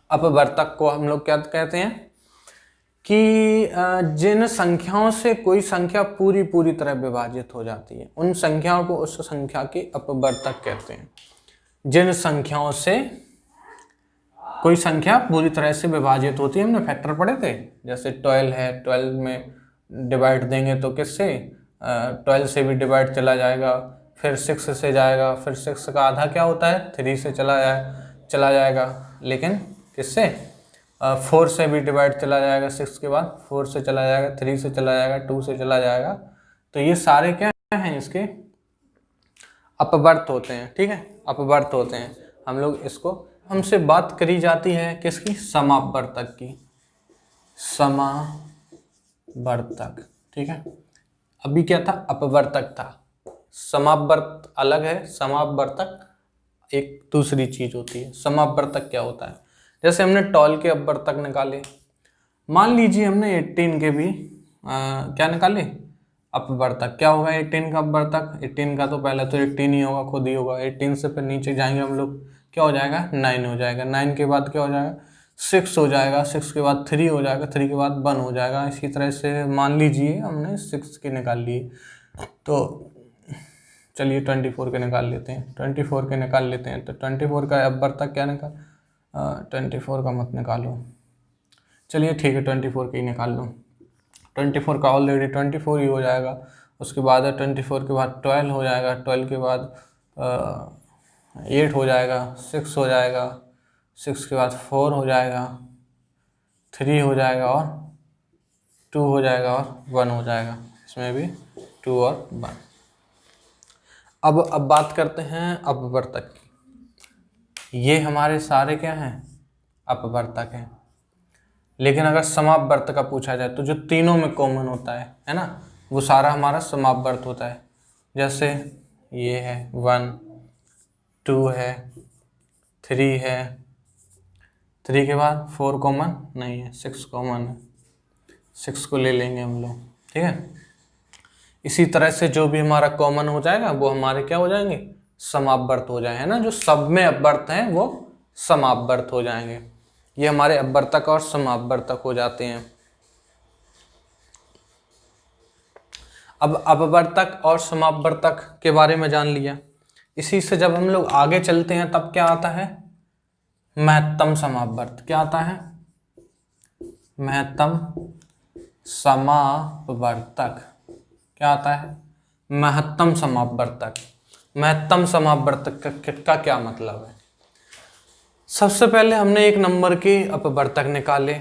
अपवर्तक को हम लोग क्या कहते हैं कि जिन संख्याओं से कोई संख्या पूरी तरह विभाजित हो जाती है, उन संख्याओं को उस संख्या के अपवर्तक कहते हैं। जिन संख्याओं से कोई संख्या पूरी तरह से विभाजित होती है, हमने फैक्टर पढ़े थे, जैसे 12 है, 12 में डिवाइड देंगे तो किससे, 12 से भी डिवाइड चला जाएगा, फिर 6 से जाएगा, फिर 6 का आधा क्या होता है, 3 से चला जाएगा, लेकिन किससे, 4 से भी डिवाइड चला जाएगा, 6 के बाद 4 से चला जाएगा, 3 से चला जाएगा, 2 से चला जाएगा। तो ये सारे क्या हैं, इसके अपवर्त होते हैं। ठीक है, अपवर्त होते हैं। हम लोग इसको, हमसे बात करी जाती है किसकी, समापवर्तक की, समावर्तक। ठीक है, अभी क्या था, अपवर्तक था, समापवर्त अलग है, समापवर्तक एक दूसरी चीज होती है। समापवर्तक क्या होता है, जैसे हमने 12 के अपवर्तक निकाले, मान लीजिए हमने 18 के भी क्या निकाले, अपवर्तक। क्या होगा 18 का अपवर्तक, 18 का तो पहले तो 18 ही होगा, खुद ही होगा। 18 से फिर नीचे जाएंगे हम लोग, क्या हो जाएगा, 9 हो जाएगा, 9 के बाद क्या हो जाएगा, 6 हो जाएगा, 6 के बाद 3 हो जाएगा, 3 के बाद 1 हो जाएगा। इसी तरह से मान लीजिए हमने 6 के निकाल लिए, तो चलिए 24 के निकाल लेते हैं, 24 के निकाल लेते हैं। तो 24 का अपवर्तक क्या निकाल, 24 का मत निकालो, चलिए ठीक है 24 के ही निकाल लो। 24 का ऑलरेडी 24 ही हो जाएगा, उसके बाद 24 के बाद 12 हो जाएगा, 12 के बाद 8 हो जाएगा, 6 हो जाएगा, 6 के बाद 4 हो जाएगा, 3 हो जाएगा और 2 हो जाएगा और 1 हो जाएगा। इसमें भी 2 और 1। अब बात करते हैं अपवर्तक की। ये हमारे सारे क्या हैं, अपवर्तक हैं। लेकिन अगर समापवर्त का पूछा जाए तो जो तीनों में कॉमन होता है ना, वो सारा हमारा समापवर्त होता है। जैसे ये है 1, 2 है, 3 है, 3 के बाद 4 कॉमन नहीं है, 6 कॉमन है, 6 को ले लेंगे हम लोग। ठीक है, इसी तरह से जो भी हमारा कॉमन हो जाएगा वो हमारे क्या हो जाएंगे, समापवर्त हो जाए, है ना। जो सब में अपवर्त हैं वो समापवर्त हो जाएंगे। ये हमारे अपवर्तक और समापवर्तक हो जाते हैं। अब अपवर्तक और समापवर्तक के बारे में जान लिया। इसी से जब हम लोग आगे चलते हैं तब क्या आता है, महत्तम समापवर्त। क्या आता है, महत्तम समापवर्तक। क्या आता है, महत्तम समापवर्तक। महत्तम समापवर्तक का क्या मतलब है, सबसे पहले हमने एक नंबर के अपवर्तक निकाले,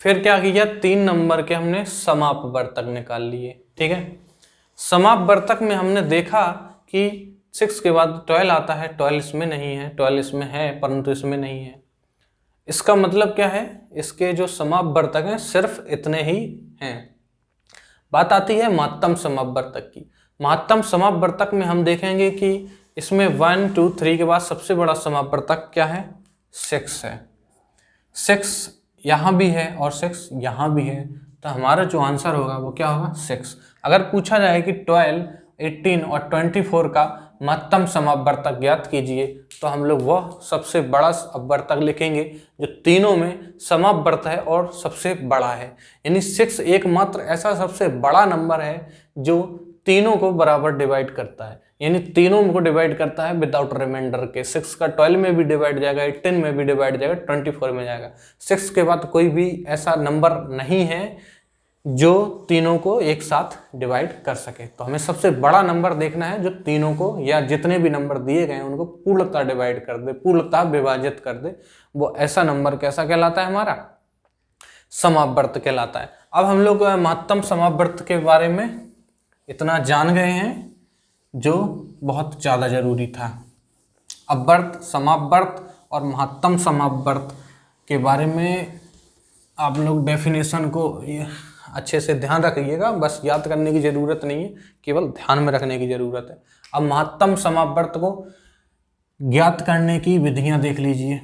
फिर क्या किया, 3 नंबर के हमने समापवर्तक निकाल लिए। ठीक है, समापवर्तक में हमने देखा कि 6 के बाद 12 आता है, 12 इसमें नहीं है, 12 इसमें है परंतु इसमें नहीं है। इसका मतलब क्या है, इसके जो समापवर्तक हैं सिर्फ इतने ही हैं। बात आती है महत्तम समापवर्तक की। महत्तम समापवर्तक में हम देखेंगे कि इसमें 1 2 3 के बाद सबसे बड़ा समापवर्तक क्या है, 6 है। 6 यहाँ भी है और 6 यहाँ भी है, तो हमारा जो आंसर होगा वो क्या होगा, 6। अगर पूछा जाए कि 12, 18 और 24 का महत्तम समापवर्तक ज्ञात कीजिए, तो हम लोग वह सबसे बड़ा अपवर्तक लिखेंगे जो तीनों में समापवर्त है और सबसे बड़ा है। यानी 6 एकमात्र ऐसा सबसे बड़ा नंबर है जो तीनों को बराबर डिवाइड करता है, यानी तीनों को डिवाइड करता है विदाउट रिमाइंडर के। 6 का 12 में भी डिवाइड जाएगा, 18 में भी डिवाइड जाएगा, 24 में जाएगा। 6 के बाद कोई भी ऐसा नंबर नहीं है जो तीनों को एक साथ डिवाइड कर सके। तो हमें सबसे बड़ा नंबर देखना है जो तीनों को, या जितने भी नंबर दिए गए हैं उनको पूर्णतः डिवाइड कर दे, पूर्णतः विभाजित कर दे। वो ऐसा नंबर कैसा कहलाता है, हमारा समापवर्त कहलाता है। अब हम लोग महत्तम समापवर्त के बारे में इतना जान गए हैं जो बहुत ज़्यादा जरूरी था। अपवर्त, समापवर्त और महत्तम समापवर्त के बारे में आप लोग डेफिनेशन को अच्छे से ध्यान रखिएगा, बस याद करने की ज़रूरत नहीं है, केवल ध्यान में रखने की ज़रूरत है। अब महत्तम समापवर्त को ज्ञात करने की विधियां देख लीजिए।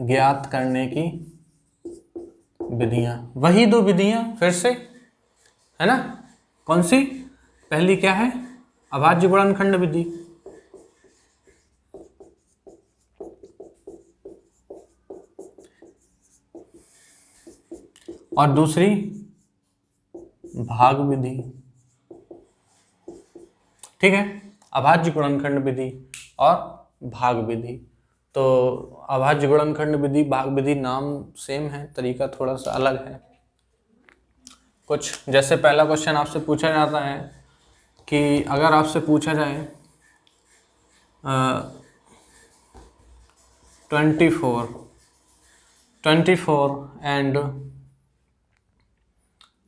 ज्ञात करने की विधियां, वही दो विधियां फिर से, है ना। कौन सी? पहली क्या है, अभाज्य गुणनखंड विधि। और दूसरी भाग विधि। ठीक है, अभाज्य गुणनखंड विधि और भाग विधि। तो अभाज्य गुणनखंड विधि, भाग विधि नाम सेम है, तरीका थोड़ा सा अलग है। कुछ जैसे पहला क्वेश्चन आपसे पूछा जाता है कि अगर आपसे पूछा जाए 24 एंड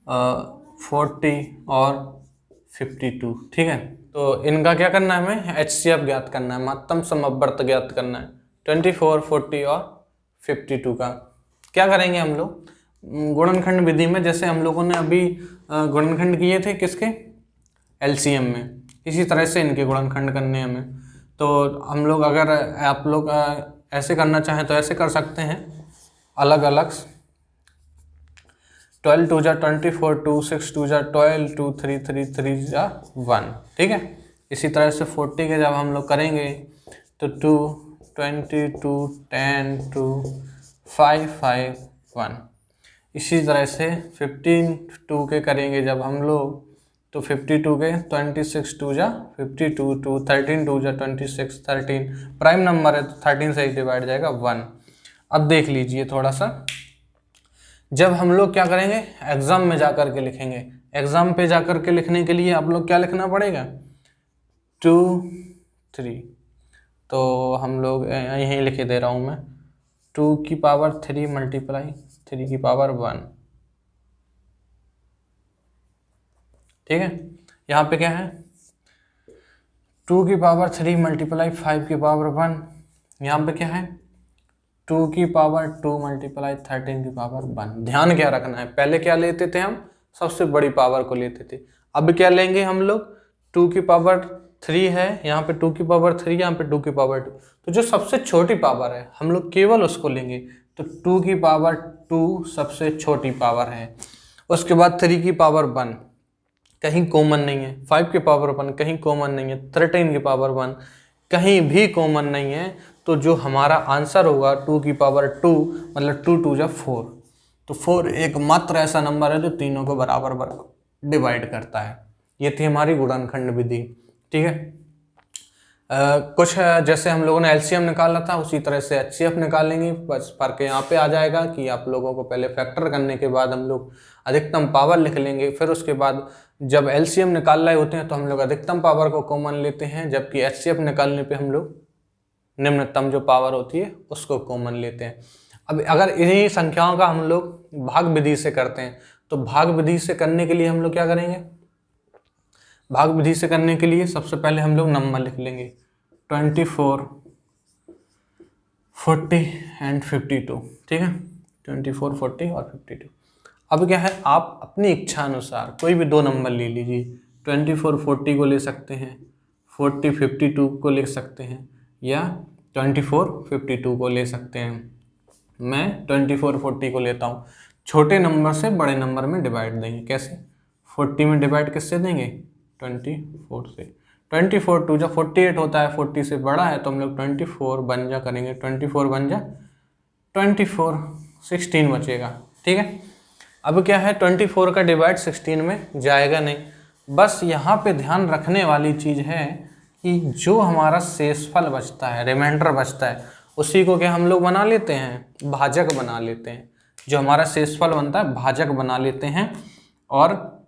40 और 52, ठीक है, तो इनका क्या करना है, हमें HCF ज्ञात करना है, महत्तम समापवर्त ज्ञात करना है। 24, 40 और 52 का क्या करेंगे हम लोग गुणनखंड विधि में, जैसे हम लोगों ने अभी गुणनखंड किए थे किसके, LCM में, इसी तरह से इनके गुणनखंड करने हमें। तो हम लोग, अगर आप लोग ऐसे करना चाहें तो ऐसे कर सकते हैं अलग अलग। 12 2 जा 24, 2 6 2 जा 12, 2 3 3 3 जा 1, ठीक है। इसी तरह से 40 के जब हम लोग करेंगे तो 2 22 10 2 5 5 1। इसी तरह से 52 के करेंगे जब हम लोग, तो 52 के 26 2 जा 52, 2 13 2 जा 26 13, प्राइम नंबर है तो 13 से ही डिवाइड जाएगा 1। अब देख लीजिए थोड़ा सा, जब हम लोग क्या करेंगे एग्जाम में जाकर के लिखेंगे, एग्जाम पे जाकर के लिखने के लिए आप लोग क्या लिखना पड़ेगा, 2 3, तो हम लोग यहीं लिखे दे रहा हूँ मैं, 2 की पावर 3 मल्टीप्लाई 3 की पावर 1, ठीक है। यहाँ पे क्या है, 2 की पावर 3 मल्टीप्लाई 5 की पावर 1, यहाँ पे क्या है 2 की पावर 2 मल्टीप्लाई 13 की पावर 1। ध्यान क्या रखना है, पहले क्या लेते थे हम, सबसे बड़ी पावर को लेते थे, अब क्या लेंगे हम लोग, 2 की पावर 3 है, यहाँ पे 2 की पावर 3, यहाँ पे 2 की पावर 2, तो जो सबसे छोटी पावर है हम लोग केवल उसको लेंगे। तो 2 की पावर 2 सबसे छोटी पावर है, उसके बाद 3 की पावर 1 कहीं कॉमन नहीं है, 5 की पावर 1 कहीं कॉमन नहीं है, 13 की पावर 1 कहीं भी कॉमन नहीं है। तो जो हमारा आंसर होगा 2 की पावर 2, मतलब 2 2 जा 4, तो 4 एकमात्र ऐसा नंबर है जो तीनों को बराबर डिवाइड करता है। ये थी हमारी गुणनखंड विधि, ठीक है। कुछ जैसे हम लोगों ने LCM निकाला था उसी तरह से HCF निकालेंगे, बस फर्क यहाँ पे आ जाएगा कि आप लोगों को पहले फैक्टर करने के बाद हम लोग अधिकतम पावर लिख लेंगे, फिर उसके बाद जब LCM निकाल रहे होते हैं तो हम लोग अधिकतम पावर को कॉमन लेते हैं, जबकि HCF निकालने पे हम लोग निम्नतम जो पावर होती है उसको कॉमन लेते हैं। अब अगर इन्हीं संख्याओं का हम लोग भाग विधि से करते हैं, तो भाग विधि से करने के लिए हम लोग क्या करेंगे, भाग विधि से करने के लिए सबसे पहले हम लोग नंबर लिख लेंगे 24 40 एंड 52, ठीक है, 24, 40 और 52। अब क्या है, आप अपनी इच्छा अनुसार कोई भी दो नंबर ले लीजिए, 24, 40 को ले सकते हैं, 40, 52 को ले सकते हैं, या 24, 52 को ले सकते हैं। मैं 24, 40 को लेता हूँ। छोटे नंबर से बड़े नंबर में डिवाइड देंगे, कैसे? 40 में डिवाइड किससे देंगे? 24 से। 24 टू जा 48 होता है, 40 से बड़ा है तो हम लोग 24 बन जा करेंगे, 24 बन जा 24, 16 बचेगा, ठीक है। अब क्या है, 24 का डिवाइड 16 में जाएगा नहीं। बस यहाँ पे ध्यान रखने वाली चीज़ है कि जो हमारा शेषफल बचता है, रिमाइंडर बचता है, उसी को क्या हम लोग बना लेते हैं, भाजक बना लेते हैं। जो हमारा शेषफल बनता है भाजक बना लेते हैं, और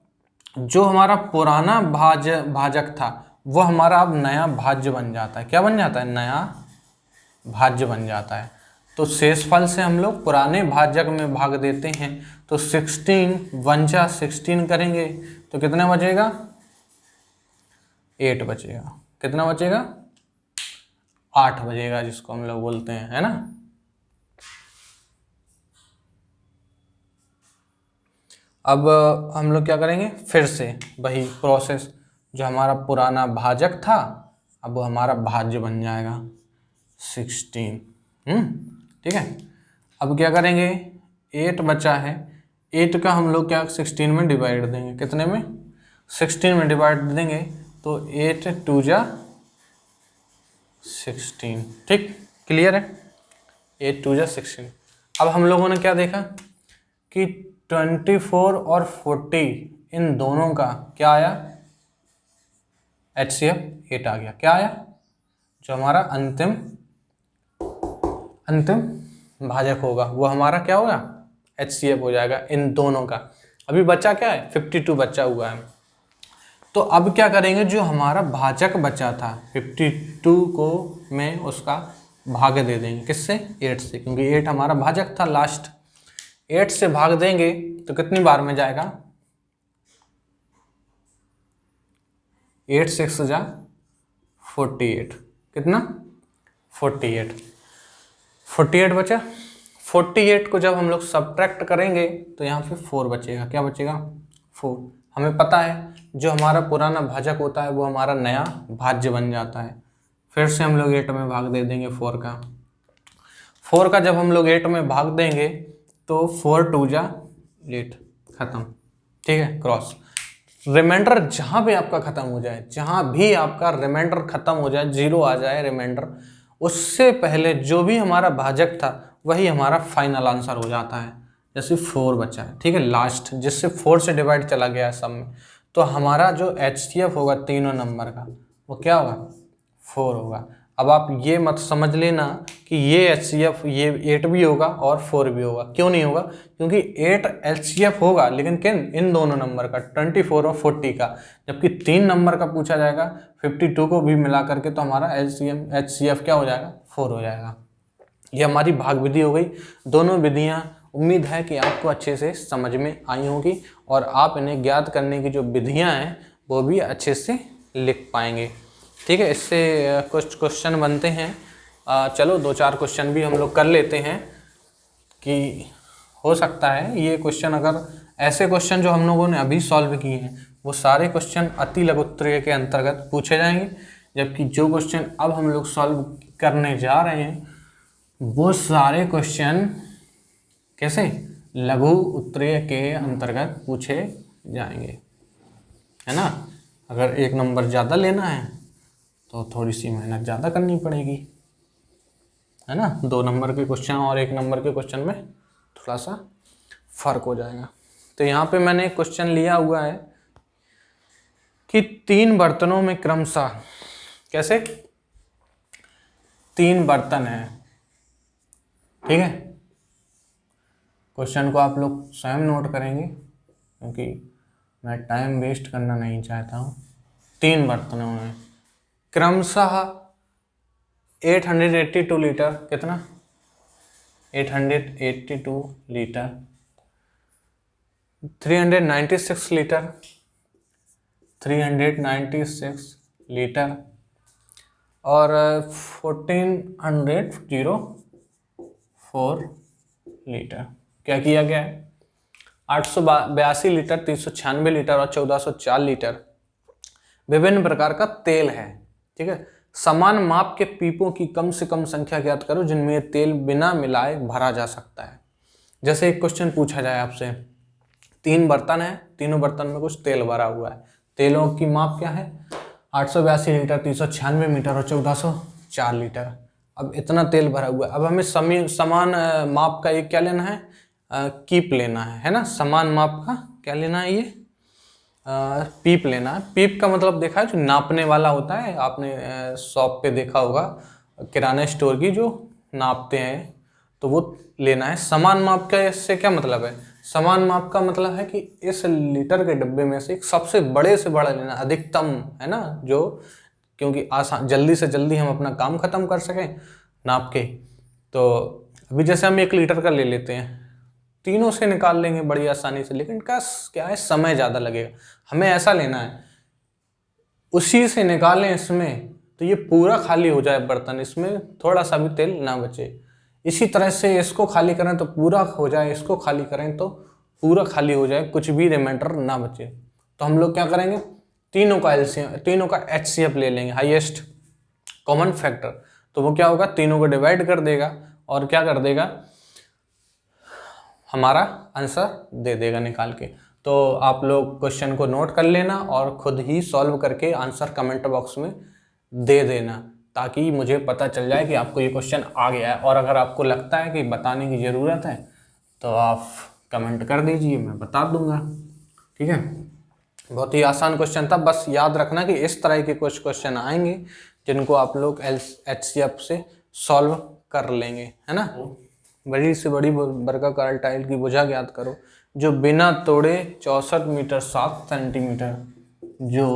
जो हमारा पुराना भाजक था वो हमारा अब नया भाज्य बन जाता है। क्या बन जाता है? नया भाज्य बन जाता है। तो शेषफल से हम लोग पुराने भाजक में भाग देते हैं, तो 16 1 16 करेंगे तो कितना बचेगा? 8 बचेगा। कितना बचेगा? 8 बचेगा, जिसको हम लोग बोलते हैं, है ना। अब हम लोग क्या करेंगे, फिर से वही प्रोसेस, जो हमारा पुराना भाजक था अब वो हमारा भाज्य बन जाएगा 16, ठीक है। अब क्या करेंगे, 8 बचा है, 8 का हम लोग क्या 16 में डिवाइड देंगे, कितने में? 16 में डिवाइड देंगे तो 8 2 जा 16, ठीक, क्लियर है। 8 2 जा 16। अब हम लोगों ने क्या देखा कि 24 और 40 इन दोनों का क्या आया? HCF 8 आ गया। क्या आया? जो हमारा अंतिम भाजक होगा वो हमारा क्या होगा? HCF हो जाएगा इन दोनों का। अभी बचा क्या है? 52 बचा हुआ है। तो अब क्या करेंगे, जो हमारा भाजक बचा था 52 को में उसका भाग दे देंगे, किससे? 8 से, क्योंकि 8 हमारा भाजक था लास्ट। 8 से भाग देंगे तो कितनी बार में जाएगा? 8 6 जा 48, कितना? 48 बचा। 48 को जब हम लोग सब्ट्रैक्ट करेंगे तो यहाँ पे 4 बचेगा। क्या बचेगा? 4। हमें पता है जो हमारा पुराना भाजक होता है वो हमारा नया भाज्य बन जाता है। फिर से हम लोग 8 में भाग दे देंगे 4 का जब हम लोग 8 में भाग देंगे तो 4 2 जा 8, खत्म, ठीक है, क्रॉस। रिमाइंडर जहाँ भी आपका खत्म हो जाए, जहाँ भी आपका रिमाइंडर खत्म हो जाए, 0 आ जाए रिमाइंडर, उससे पहले जो भी हमारा भाजक था वही हमारा फाइनल आंसर हो जाता है। जैसे 4 बचा है, ठीक है, लास्ट, जिससे 4 से डिवाइड चला गया है सब में, तो हमारा जो HCF होगा तीनों नंबर का वो क्या होगा? 4 होगा। अब आप ये मत समझ लेना कि ये HCF ये 8 भी होगा और 4 भी होगा। क्यों नहीं होगा? क्योंकि 8 HCF होगा, लेकिन किन? इन दोनों नंबर का, 24 और 40 का। जबकि 3 नंबर का पूछा जाएगा, 52 को भी मिला करके, तो हमारा HCF क्या हो जाएगा? 4 हो जाएगा। ये हमारी भाग विधि हो गई। दोनों विधियाँ उम्मीद है कि आपको अच्छे से समझ में आई होगी, और आप इन्हें ज्ञात करने की जो विधियाँ हैं वो भी अच्छे से लिख पाएंगे, ठीक है। इससे कुछ क्वेश्चन बनते हैं, चलो 2-4 क्वेश्चन भी हम लोग कर लेते हैं, कि हो सकता है ये क्वेश्चन, अगर ऐसे क्वेश्चन जो हम लोगों ने अभी सॉल्व किए हैं वो सारे क्वेश्चन अति लघु उत्तरीय के अंतर्गत पूछे जाएंगे, जबकि जो क्वेश्चन अब हम लोग सॉल्व करने जा रहे हैं वो सारे क्वेश्चन कैसे? लघु उत्तरीय के अंतर्गत पूछे जाएंगे, है ना। अगर 1 नंबर ज़्यादा लेना है तो थोड़ी सी मेहनत ज़्यादा करनी पड़ेगी, है ना। 2 नंबर के क्वेश्चन और 1 नंबर के क्वेश्चन में थोड़ा सा फर्क हो जाएगा। तो यहाँ पे मैंने एक क्वेश्चन लिया हुआ है कि 3 बर्तनों में क्रमशः, कैसे? 3 बर्तन हैं, ठीक है। क्वेश्चन को आप लोग स्वयं नोट करेंगे क्योंकि मैं टाइम वेस्ट करना नहीं चाहता हूँ। 3 बर्तनों में क्रमशः 882 लीटर, कितना? 882 लीटर, 396 लीटर, 396 लीटर, और 1400 4 लीटर। क्या किया गया है? 882 लीटर, 396 लीटर और 1404 लीटर विभिन्न प्रकार का तेल है। ठीक है, समान माप के पीपों की कम से कम संख्या ज्ञात करो जिनमें यह तेल बिना मिलाए भरा जा सकता है। जैसे एक क्वेश्चन पूछा जाए आपसे, 3 बर्तन है, तीनों बर्तन में कुछ तेल भरा हुआ है, तेलों की माप क्या है? 882 लीटर, 396 मीटर और 1404 लीटर। अब इतना तेल भरा हुआ है, अब हमें समान माप का ये क्या लेना है? कीप लेना है ना, समान माप का क्या लेना है? ये पीप लेना है। पीप का मतलब देखा है, जो नापने वाला होता है, आपने शॉप पे देखा होगा किराना स्टोर की, जो नापते हैं, तो वो लेना है। समान माप का इससे क्या मतलब है? समान माप का मतलब है कि इस लीटर के डब्बे में से एक सबसे बड़े से बड़ा लेना, अधिकतम, है ना, जो क्योंकि आसान, जल्दी से जल्दी हम अपना काम खत्म कर सकें नाप के। तो अभी जैसे हम 1 लीटर का ले लेते हैं, तीनों से निकाल लेंगे बड़ी आसानी से, लेकिन क्या है, समय ज़्यादा लगेगा। हमें ऐसा लेना है, उसी से निकालें इसमें, तो ये पूरा खाली हो जाए बर्तन, इसमें थोड़ा सा भी तेल ना बचे। इसी तरह से इसको खाली करें तो पूरा हो जाए, इसको खाली करें तो पूरा खाली हो जाए, कुछ भी रिमाइंडर ना बचे। तो हम लोग क्या करेंगे? तीनों का एलसीएम, तीनों का एचसीएफ ले लेंगे, हाईएस्ट कॉमन फैक्टर। तो वो क्या होगा? तीनों को डिवाइड कर देगा और क्या कर देगा? हमारा आंसर दे देगा निकाल के। तो आप लोग क्वेश्चन को नोट कर लेना और खुद ही सॉल्व करके आंसर कमेंट बॉक्स में दे देना, ताकि मुझे पता चल जाए कि आपको ये क्वेश्चन आ गया है। और अगर आपको लगता है कि बताने की ज़रूरत है तो आप कमेंट कर दीजिए, मैं बता दूंगा। ठीक है, बहुत ही आसान क्वेश्चन था। बस याद रखना कि इस तरह के कुछ क्वेश्चन आएंगे जिनको आप लोग एचसीएफ से सॉल्व कर लेंगे, है ना। बड़ी से बड़ी वर्गाकार टाइल की भुजा ज्ञात करो जो बिना तोड़े 64 मीटर 7 सेंटीमीटर, जो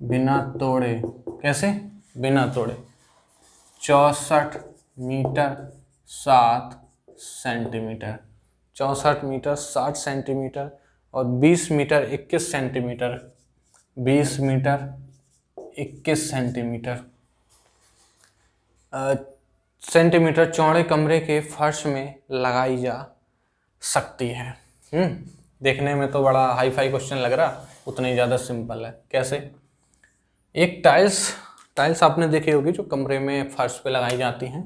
बिना तोड़े, कैसे बिना तोड़े, 64 मीटर 7 सेंटीमीटर, 64 मीटर 60 सेंटीमीटर और 20 metre 21 centimetre, 20 metre 21 centimetre centimetre चौड़े कमरे के फर्श में लगाई जा सकती है। देखने में तो बड़ा हाई फाई क्वेश्चन लग रहा, उतना ही ज़्यादा सिंपल है। कैसे? एक टाइल्स आपने देखी होगी जो कमरे में फर्श पे लगाई जाती हैं,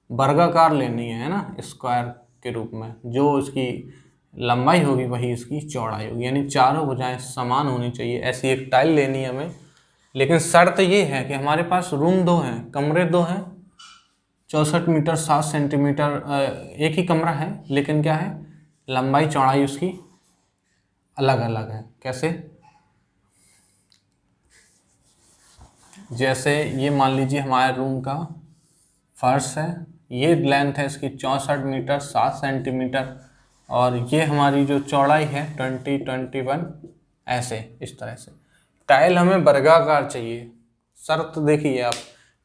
वर्गाकार लेनी है ना, स्क्वायर के रूप में। जो इसकी लंबाई होगी वही इसकी चौड़ाई होगी, यानी चारों भुजाएं समान होनी चाहिए। ऐसी एक टाइल लेनी है हमें, लेकिन शर्त ये है कि हमारे पास रूम 2 हैं, कमरे 2 हैं, 64 मीटर 7 सेंटीमीटर एक ही कमरा है, लेकिन क्या है, लंबाई चौड़ाई उसकी अलग अलग है। कैसे? जैसे ये मान लीजिए हमारे रूम का फर्श है, ये लेंथ है इसकी 64 मीटर 7 सेंटीमीटर और ये हमारी जो चौड़ाई है 21, ऐसे इस तरह से। टाइल हमें वर्गाकार चाहिए, शर्त देखिए आप,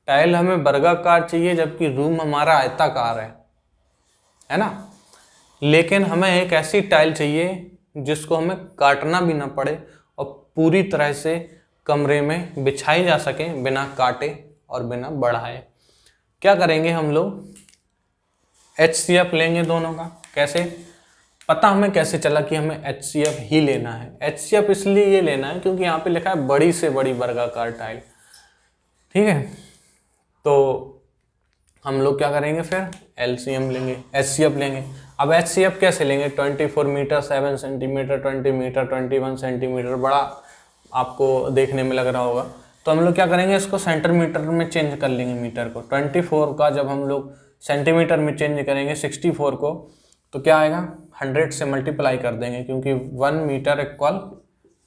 टाइल हमें वर्गाकार चाहिए जबकि रूम हमारा आयताकार है ना। लेकिन हमें एक ऐसी टाइल चाहिए जिसको हमें काटना भी ना पड़े और पूरी तरह से कमरे में बिछाई जा सके बिना काटे और बिना बढ़ाए। क्या करेंगे हम लोग? एचसीएफ लेंगे दोनों का। कैसे? पता हमें कैसे चला कि हमें एचसीएफ ही लेना है? एचसीएफ इसलिए ये लेना है क्योंकि यहाँ पे लिखा है बड़ी से बड़ी वर्गाकार टाइल। ठीक है, तो हम लोग क्या करेंगे फिर? एलसीएम लेंगे, एचसीएफ लेंगे। अब एचसीएफ कैसे लेंगे? 24 मीटर 7 सेंटीमीटर, 20 मीटर 21 सेंटीमीटर, बड़ा आपको देखने में लग रहा होगा। तो हम लोग क्या करेंगे? इसको सेंटीमीटर में चेंज कर लेंगे मीटर को। 24 का जब हम लोग सेंटीमीटर में चेंज करेंगे 64 को, तो क्या आएगा? 100 से मल्टीप्लाई कर देंगे, क्योंकि 1 मीटर इक्वल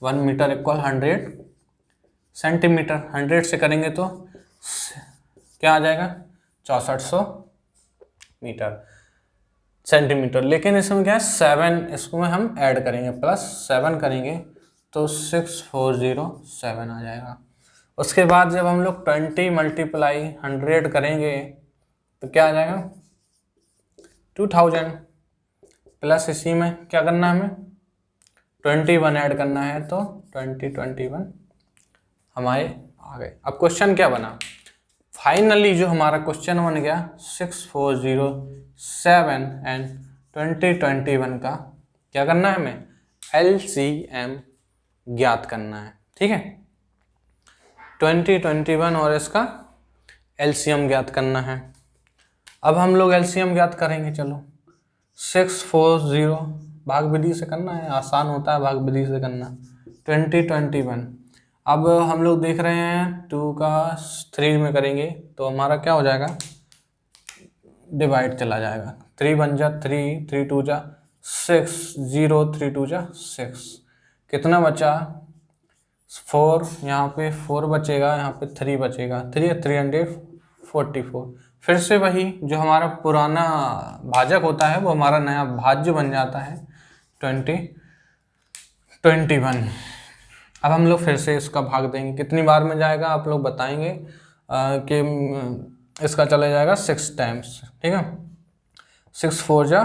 100 सेंटीमीटर। 100 से करेंगे तो क्या आ जाएगा? 6400 मीटर सेंटीमीटर। लेकिन इसमें क्या है, 7 इसको में हम ऐड करेंगे, +7 करेंगे तो 6407 आ जाएगा। उसके बाद जब हम लोग 20 मल्टीप्लाई 100 करेंगे तो क्या आ जाएगा? 2000 प्लस इसी में क्या करना है, हमें 21 ऐड करना है, तो 21 हमारे आ गए। अब क्वेश्चन क्या बना? फाइनली जो हमारा क्वेश्चन बन गया 6407 एंड 2021 का क्या करना है, हमें LCM ज्ञात करना है। ठीक है, 2021 और इसका LCM ज्ञात करना है। अब हम लोग LCM ज्ञात करेंगे। चलो 640 भाग विधि से करना है, आसान होता है भाग विधि से करना। 2021 अब हम लोग देख रहे हैं 2 का 3 में करेंगे तो हमारा क्या हो जाएगा, डिवाइड चला जाएगा। 3 बन जा 3, 3 2 जा 6, 0 3 2 जा 6, कितना बचा 4, यहाँ पे 4 बचेगा, यहाँ पे 3 बचेगा, 344। फिर से वही जो हमारा पुराना भाजक होता है वो हमारा नया भाज्य बन जाता है 2021। अब हम लोग फिर से इसका भाग देंगे, कितनी बार में जाएगा आप लोग बताएंगे कि इसका चला जाएगा 6 टाइम्स। ठीक है, 6 4 जा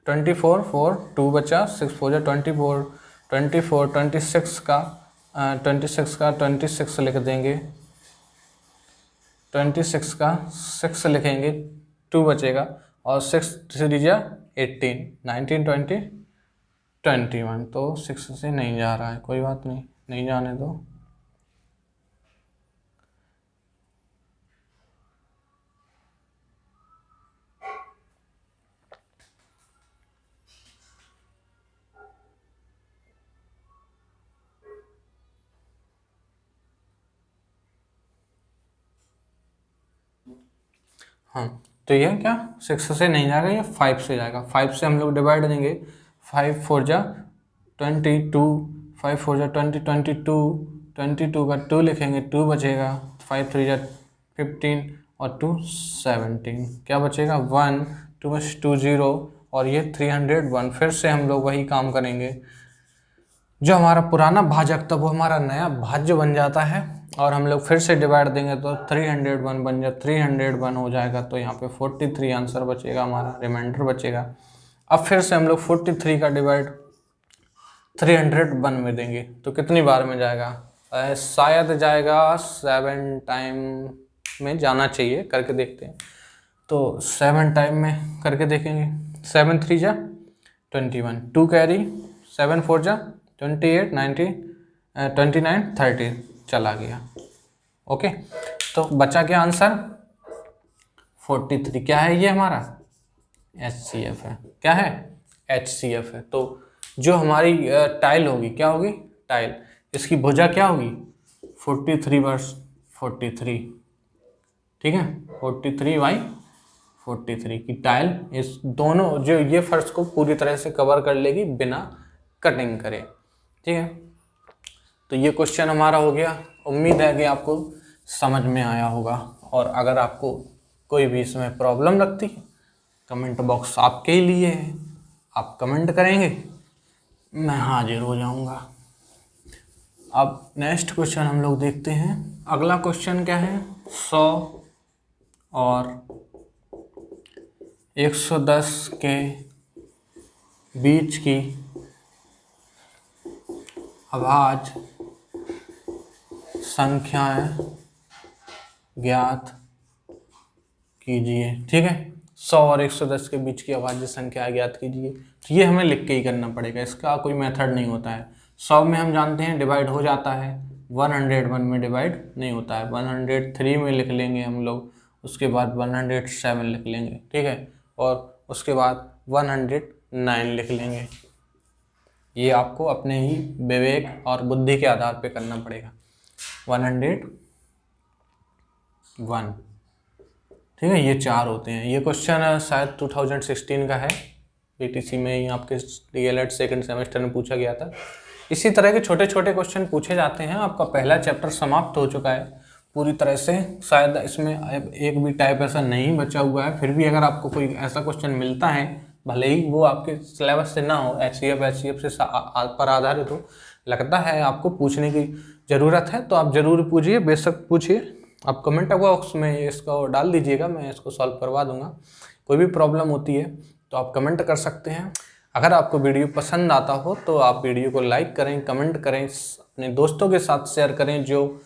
24, 4 2 बचा, 6 4 जा 24, 24 26 का 26 लिख देंगे, 26 का 6 लिखेंगे, 2 बचेगा और 6 3 जा 18, 19 20 21। तो 6 से नहीं जा रहा है, कोई बात नहीं, नहीं जाने दो। हाँ, तो ये क्या 6 से नहीं जाएगा, ये 5 से जाएगा। 5 से हम लोग डिवाइड देंगे, 5 4 जा 22, 5 4 जा 20, 22 का 2 लिखेंगे, 2 बचेगा, 5 3 जा 15 और 2 17, क्या बचेगा 1, 2 बस 2 0 और ये 301। फिर से हम लोग वही काम करेंगे, जो हमारा पुराना भाजक था वो हमारा नया भाज्य बन जाता है और हम लोग फिर से डिवाइड देंगे तो 301 बन जाए, 301 हो जाएगा। तो यहाँ पे 43 आंसर बचेगा हमारा, रिमाइंडर बचेगा। अब फिर से हम लोग 43 का डिवाइड 301 में देंगे तो कितनी बार में जाएगा, शायद जाएगा 7 टाइम में जाना चाहिए, करके देखते हैं। तो 7 टाइम में करके देखेंगे, 7 3 जा 21, 2 कैरी, 7 4 जा 28, 90 29 30 चला गया। ओके, तो बचा क्या आंसर 43। क्या है ये हमारा HCF है, क्या है HCF है। तो जो हमारी टाइल होगी क्या होगी, टाइल, इसकी भुजा क्या होगी 43 वर्स 43। ठीक है, 43/43 की टाइल इस दोनों जो ये फर्श को पूरी तरह से कवर कर लेगी बिना कटिंग करे। ठीक है, तो ये क्वेश्चन हमारा हो गया। उम्मीद है कि आपको समझ में आया होगा, और अगर आपको कोई भी इसमें प्रॉब्लम लगती है कमेंट बॉक्स आपके ही लिए है, आप कमेंट करेंगे मैं हाजिर हो जाऊंगा। अब नेक्स्ट क्वेश्चन हम लोग देखते हैं। अगला क्वेश्चन क्या है, 100 और 110 के बीच की अभाज्य संख्याएं ज्ञात कीजिए। ठीक है, 100 और 110 के बीच की अभाज्य संख्या ज्ञात कीजिए। तो ये हमें लिख के ही करना पड़ेगा, इसका कोई मेथड नहीं होता है। 100 में हम जानते हैं डिवाइड हो जाता है, 101 में डिवाइड नहीं होता है। 103 में लिख लेंगे हम लोग, उसके बाद 107 लिख लेंगे। ठीक है, और उसके बाद 109 लिख लेंगे। ये आपको अपने ही विवेक और बुद्धि के आधार पे करना पड़ेगा। 101, ठीक है, ये 4 होते हैं। ये क्वेश्चन शायद 2016 का है, BTC में ही आपके DLED सेकंड सेमेस्टर में पूछा गया था। इसी तरह के छोटे छोटे क्वेश्चन पूछे जाते हैं। आपका पहला चैप्टर समाप्त हो चुका है पूरी तरह से, शायद इसमें एक भी टाइप ऐसा नहीं बचा हुआ है। फिर भी अगर आपको कोई ऐसा क्वेश्चन मिलता है, भले ही वो आपके सिलेबस से ना हो, HCF से पर आधारित हो, लगता है आपको पूछने की ज़रूरत है तो आप ज़रूर पूछिए, बेशक पूछिए। आप कमेंट बॉक्स में इसको डाल दीजिएगा, मैं इसको सॉल्व करवा दूंगा। कोई भी प्रॉब्लम होती है तो आप कमेंट कर सकते हैं। अगर आपको वीडियो पसंद आता हो तो आप वीडियो को लाइक करें, कमेंट करें, अपने दोस्तों के साथ शेयर करें जो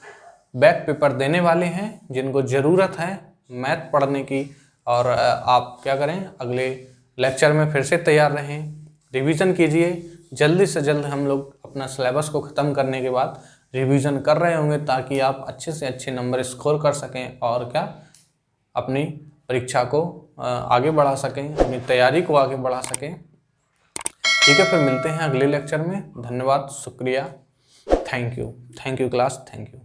बैक पेपर देने वाले हैं, जिनको ज़रूरत है मैथ पढ़ने की, और आप क्या करें, अगले लेक्चर में फिर से तैयार रहें, रिवीजन कीजिए। जल्दी से जल्द हम लोग अपना सिलेबस को ख़त्म करने के बाद रिवीजन कर रहे होंगे, ताकि आप अच्छे से अच्छे नंबर स्कोर कर सकें और क्या, अपनी परीक्षा को आगे बढ़ा सकें, अपनी तैयारी को आगे बढ़ा सकें। ठीक है, फिर मिलते हैं अगले लेक्चर में। धन्यवाद, शुक्रिया, thank you class, thank you.